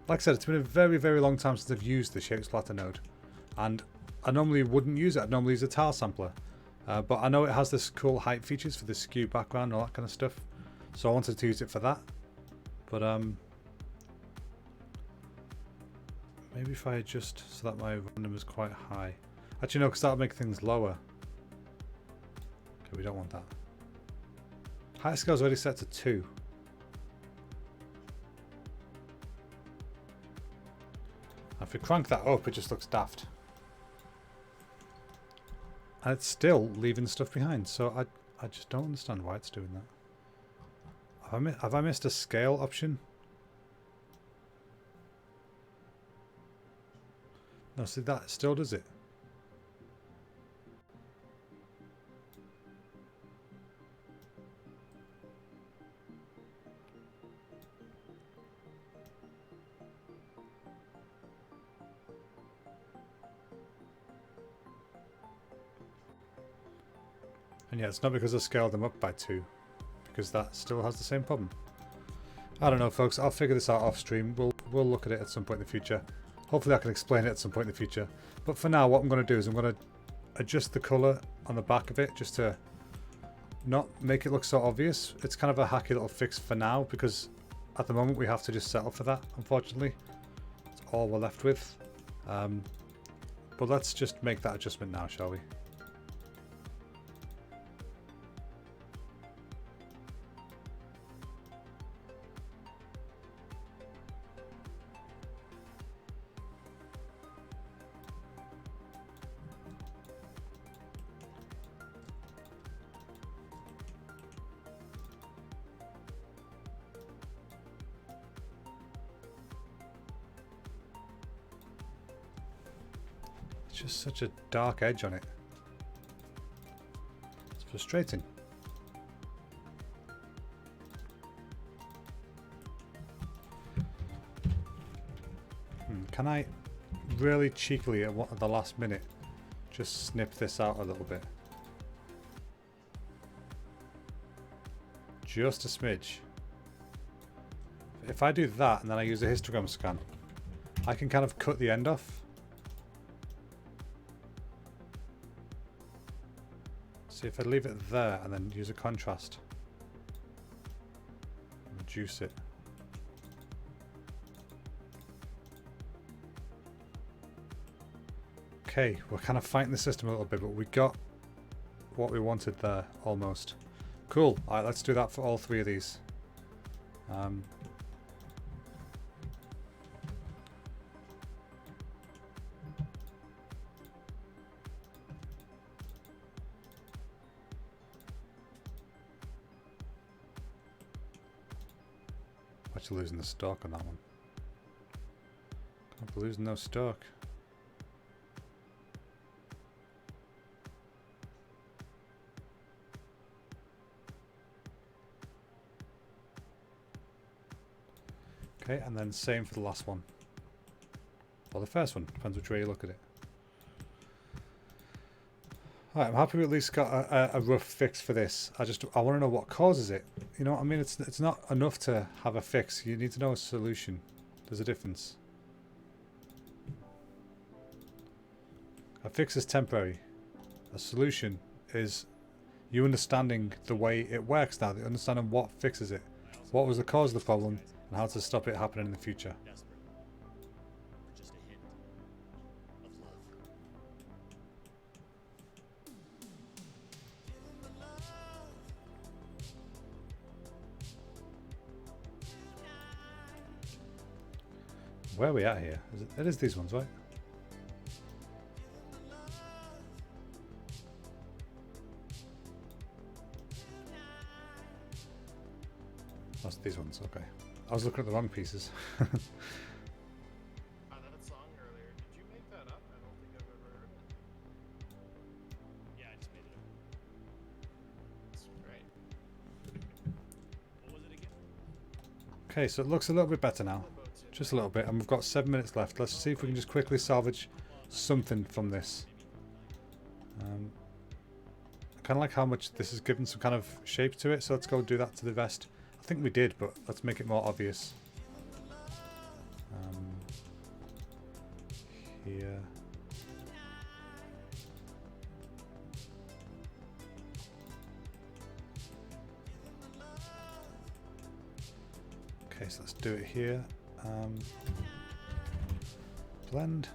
Like I said, it's been a very, very long time since I've used the shape splatter node. And I normally wouldn't use it. I'd normally use a tile sampler. But I know it has this cool height features for the skew background and all that kind of stuff. So I wanted to use it for that. But maybe if I adjust so that my random is quite high. Actually no, because that'll make things lower. Okay, we don't want that. Height scale is already set to 2. If we crank that up, it just looks daft. And it's still leaving stuff behind, so I just don't understand why it's doing that. Have I missed a scale option? No, see that still does it. And yeah, it's not because I scaled them up by 2, because that still has the same problem. I don't know, folks. I'll figure this out off stream. We'll look at it at some point in the future. Hopefully I can explain it at some point in the future. But for now, what I'm going to do is I'm going to adjust the colour on the back of it just to not make it look so obvious. It's kind of a hacky little fix for now, because at the moment we have to just settle for that, unfortunately. That's all we're left with. But let's just make that adjustment now, shall we? It's just such a dark edge on it. It's frustrating. Can I really cheekily at the last minute just snip this out a little bit? Just a smidge. If I do that and then I use a histogram scan, I can kind of cut the end off. See, if I leave it there and then use a contrast, reduce it. Okay, we're kind of fighting the system a little bit, but we got what we wanted there, almost. Cool. Alright, let's do that for all three of these. Actually losing the stock on that one. Can't be losing no stock. Okay, and then same for the last one. Or the first one, depends which way you look at it. Alright, I'm happy we at least got a rough fix for this. I want to know what causes it. You know what I mean? It's not enough to have a fix. You need to know a solution. There's a difference. A fix is temporary. A solution is you understanding the way it works now. Understanding what fixes it. What was the cause of the problem and how to stop it happening in the future. Where are we at here? It is these ones, right? That's these ones, okay. I was looking at the wrong pieces. That song earlier, did you make that up? I don't think I've ever heard it. Yeah, I just made it up. That's great. What was it again? Okay, so it looks a little bit better now. Just a little bit, and we've got 7 minutes left. Let's see if we can just quickly salvage something from this. I kind of like how much this has given some kind of shape to it, so let's go do that to the vest. I think we did, but let's make it more obvious. Here. Okay, so let's do it here. Blend.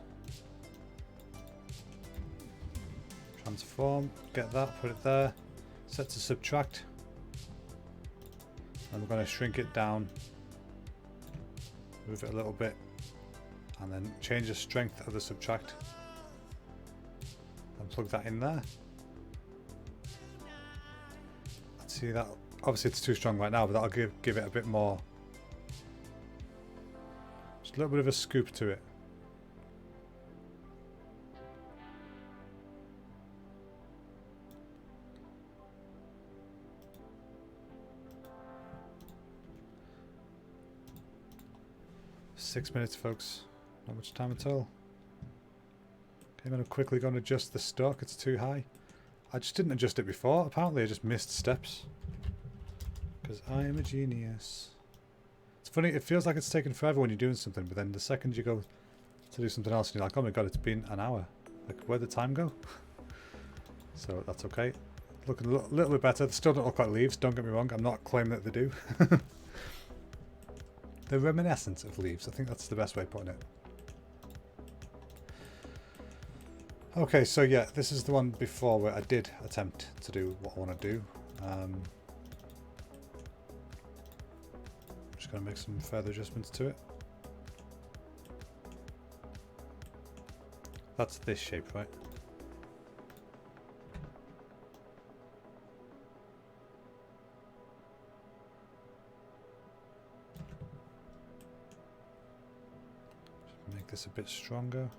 Transform. Get that, put it there. Set to subtract. And we're going to shrink it down. Move it a little bit. And then change the strength of the subtract. And plug that in there. Let's see that. Obviously it's too strong right now, but that'll give it a bit more. Just a little bit of a scoop to it. Six minutes, folks. Not much time at all. Okay, I'm going to quickly go and adjust the stock. It's too high. I just didn't adjust it before. Apparently I just missed steps. Because I am a genius. It's funny, it feels like it's taken forever when you're doing something, but then the second you go to do something else and you're like, oh my god, it's been an hour. Like, where'd the time go? So that's okay. Looking a little bit better. They still don't look like leaves, don't get me wrong. I'm not claiming that they do. They're reminiscent of leaves. I think that's the best way of putting it. Okay, so yeah, this is the one before where I did attempt to do what I want to do. Just going to make some further adjustments to it. That's this shape, right? Just make this a bit stronger.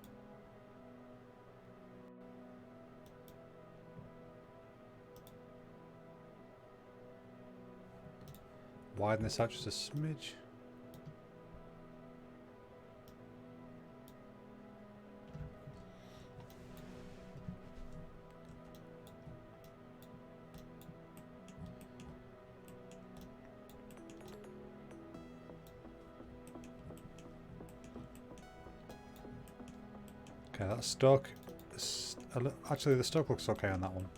Widen this out just a smidge. Okay, that stalk is actually the stalk looks okay on that one.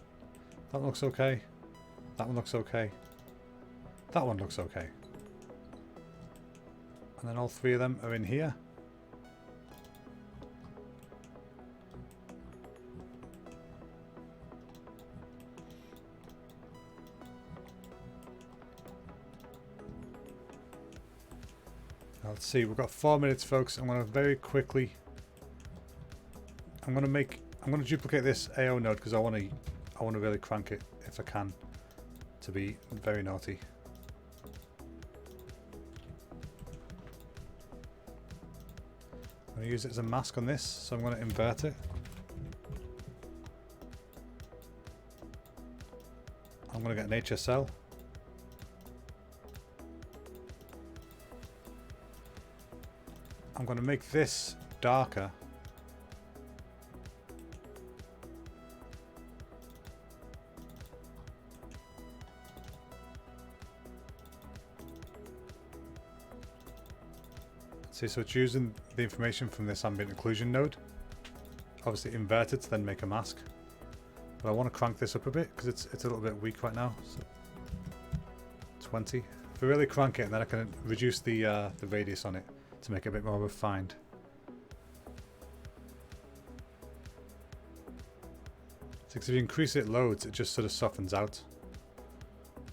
That looks okay. That one looks okay. That one looks okay. And then all three of them are in here. Now let's see, we've got 4 minutes, folks. I'm going to very quickly... I'm going to duplicate this AO node because I want to really crank it if I can to be very naughty. I'm going to use it as a mask on this, so I'm going to invert it. I'm going to get an HSL. I'm going to make this darker. See, so it's using the information from this ambient occlusion node, obviously inverted to then make a mask. But I want to crank this up a bit because it's a little bit weak right now. So 20. If I really crank it, and then I can reduce the radius on it to make it a bit more refined. So if you increase it loads, it just sort of softens out.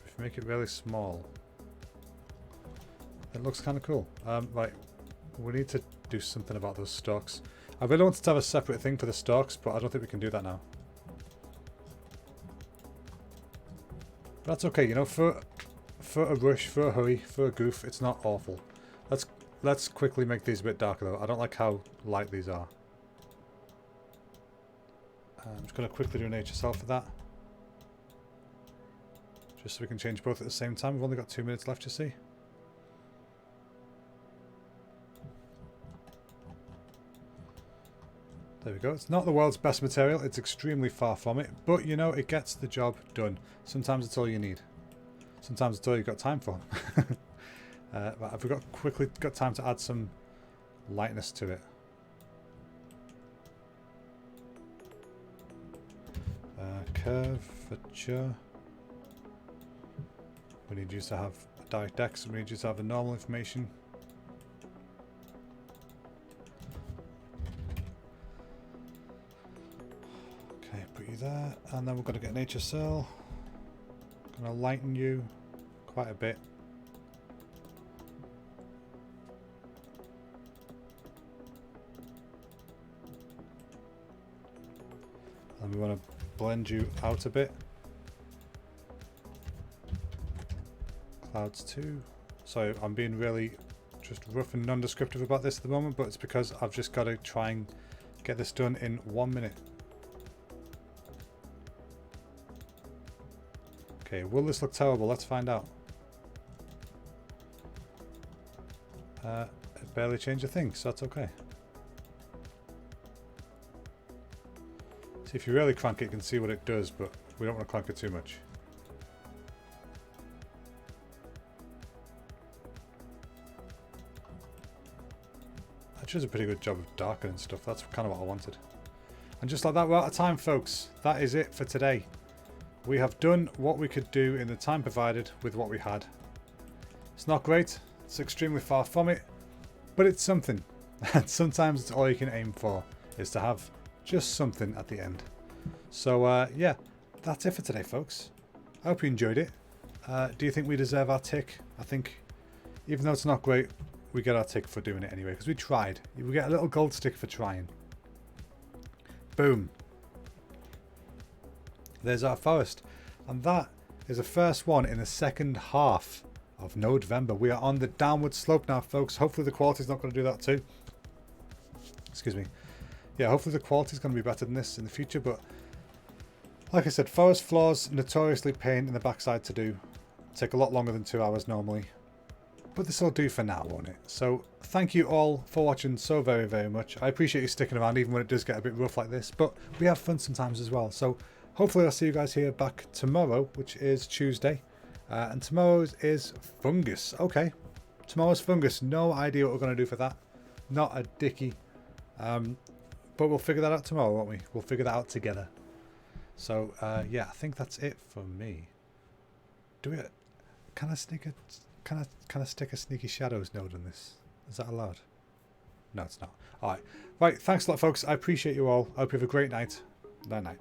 If you make it really small, it looks kind of cool. Right. We need to do something about those stalks. I really wanted to have a separate thing for the stalks, but I don't think we can do that now. But that's okay, you know, for a rush, for a hurry, for a goof, it's not awful. Let's quickly make these a bit darker though. I don't like how light these are. I'm just going to quickly do an HSL for that. Just so we can change both at the same time. We've only got 2 minutes left, you see. There we go. It's not the world's best material. It's extremely far from it. But, you know, it gets the job done. Sometimes it's all you need. Sometimes it's all you've got time for. But have we got time to add some lightness to it? Curvature. We need you to have a DirectX. We need you to have the normal information. Okay, put you there, and then we're going to get an HSL. Going to lighten you quite a bit. And we want to blend you out a bit. Clouds 2. So I'm being really just rough and non-descriptive about this at the moment, but it's because I've just got to try and get this done in 1 minute. Okay, will this look terrible? Let's find out. It barely changed a thing, so that's okay. See, if you really crank it, you can see what it does, but we don't want to crank it too much. That does a pretty good job of darkening stuff. That's kind of what I wanted. And just like that, we're out of time, folks. That is it for today. We have done what we could do in the time provided with what we had. It's not great. It's extremely far from it, but it's something. And sometimes it's all you can aim for, is to have Just something at the end. So yeah, that's it for today, folks. I hope you enjoyed it. Do you think we deserve our tick? I think, even though it's not great, we get our tick for doing it anyway, because we tried. We get a little gold stick for trying. Boom. There's our forest. And that is the first one in the second half of November. We are on the downward slope now, folks. Hopefully the quality's not going to do that too. Excuse me. Yeah, hopefully the quality's going to be better than this in the future, but like I said, forest floors notoriously pain in the backside to do. Take a lot longer than 2 hours normally. But this will do for now, won't it? So thank you all for watching so very, very much. I appreciate you sticking around even when it does get a bit rough like this, but we have fun sometimes as well. So hopefully I'll see you guys here back tomorrow, which is Tuesday. And tomorrow's is fungus. Okay, tomorrow's fungus. No idea what we're going to do for that. Not a dicky. But we'll figure that out tomorrow, won't we? We'll figure that out together. So yeah, I think that's it for me. Do we? Can I stick a sneaky shadows node on this? Is that allowed? No, it's not. All right. Right. Thanks a lot, folks. I appreciate you all. I hope you have a great night. Night night.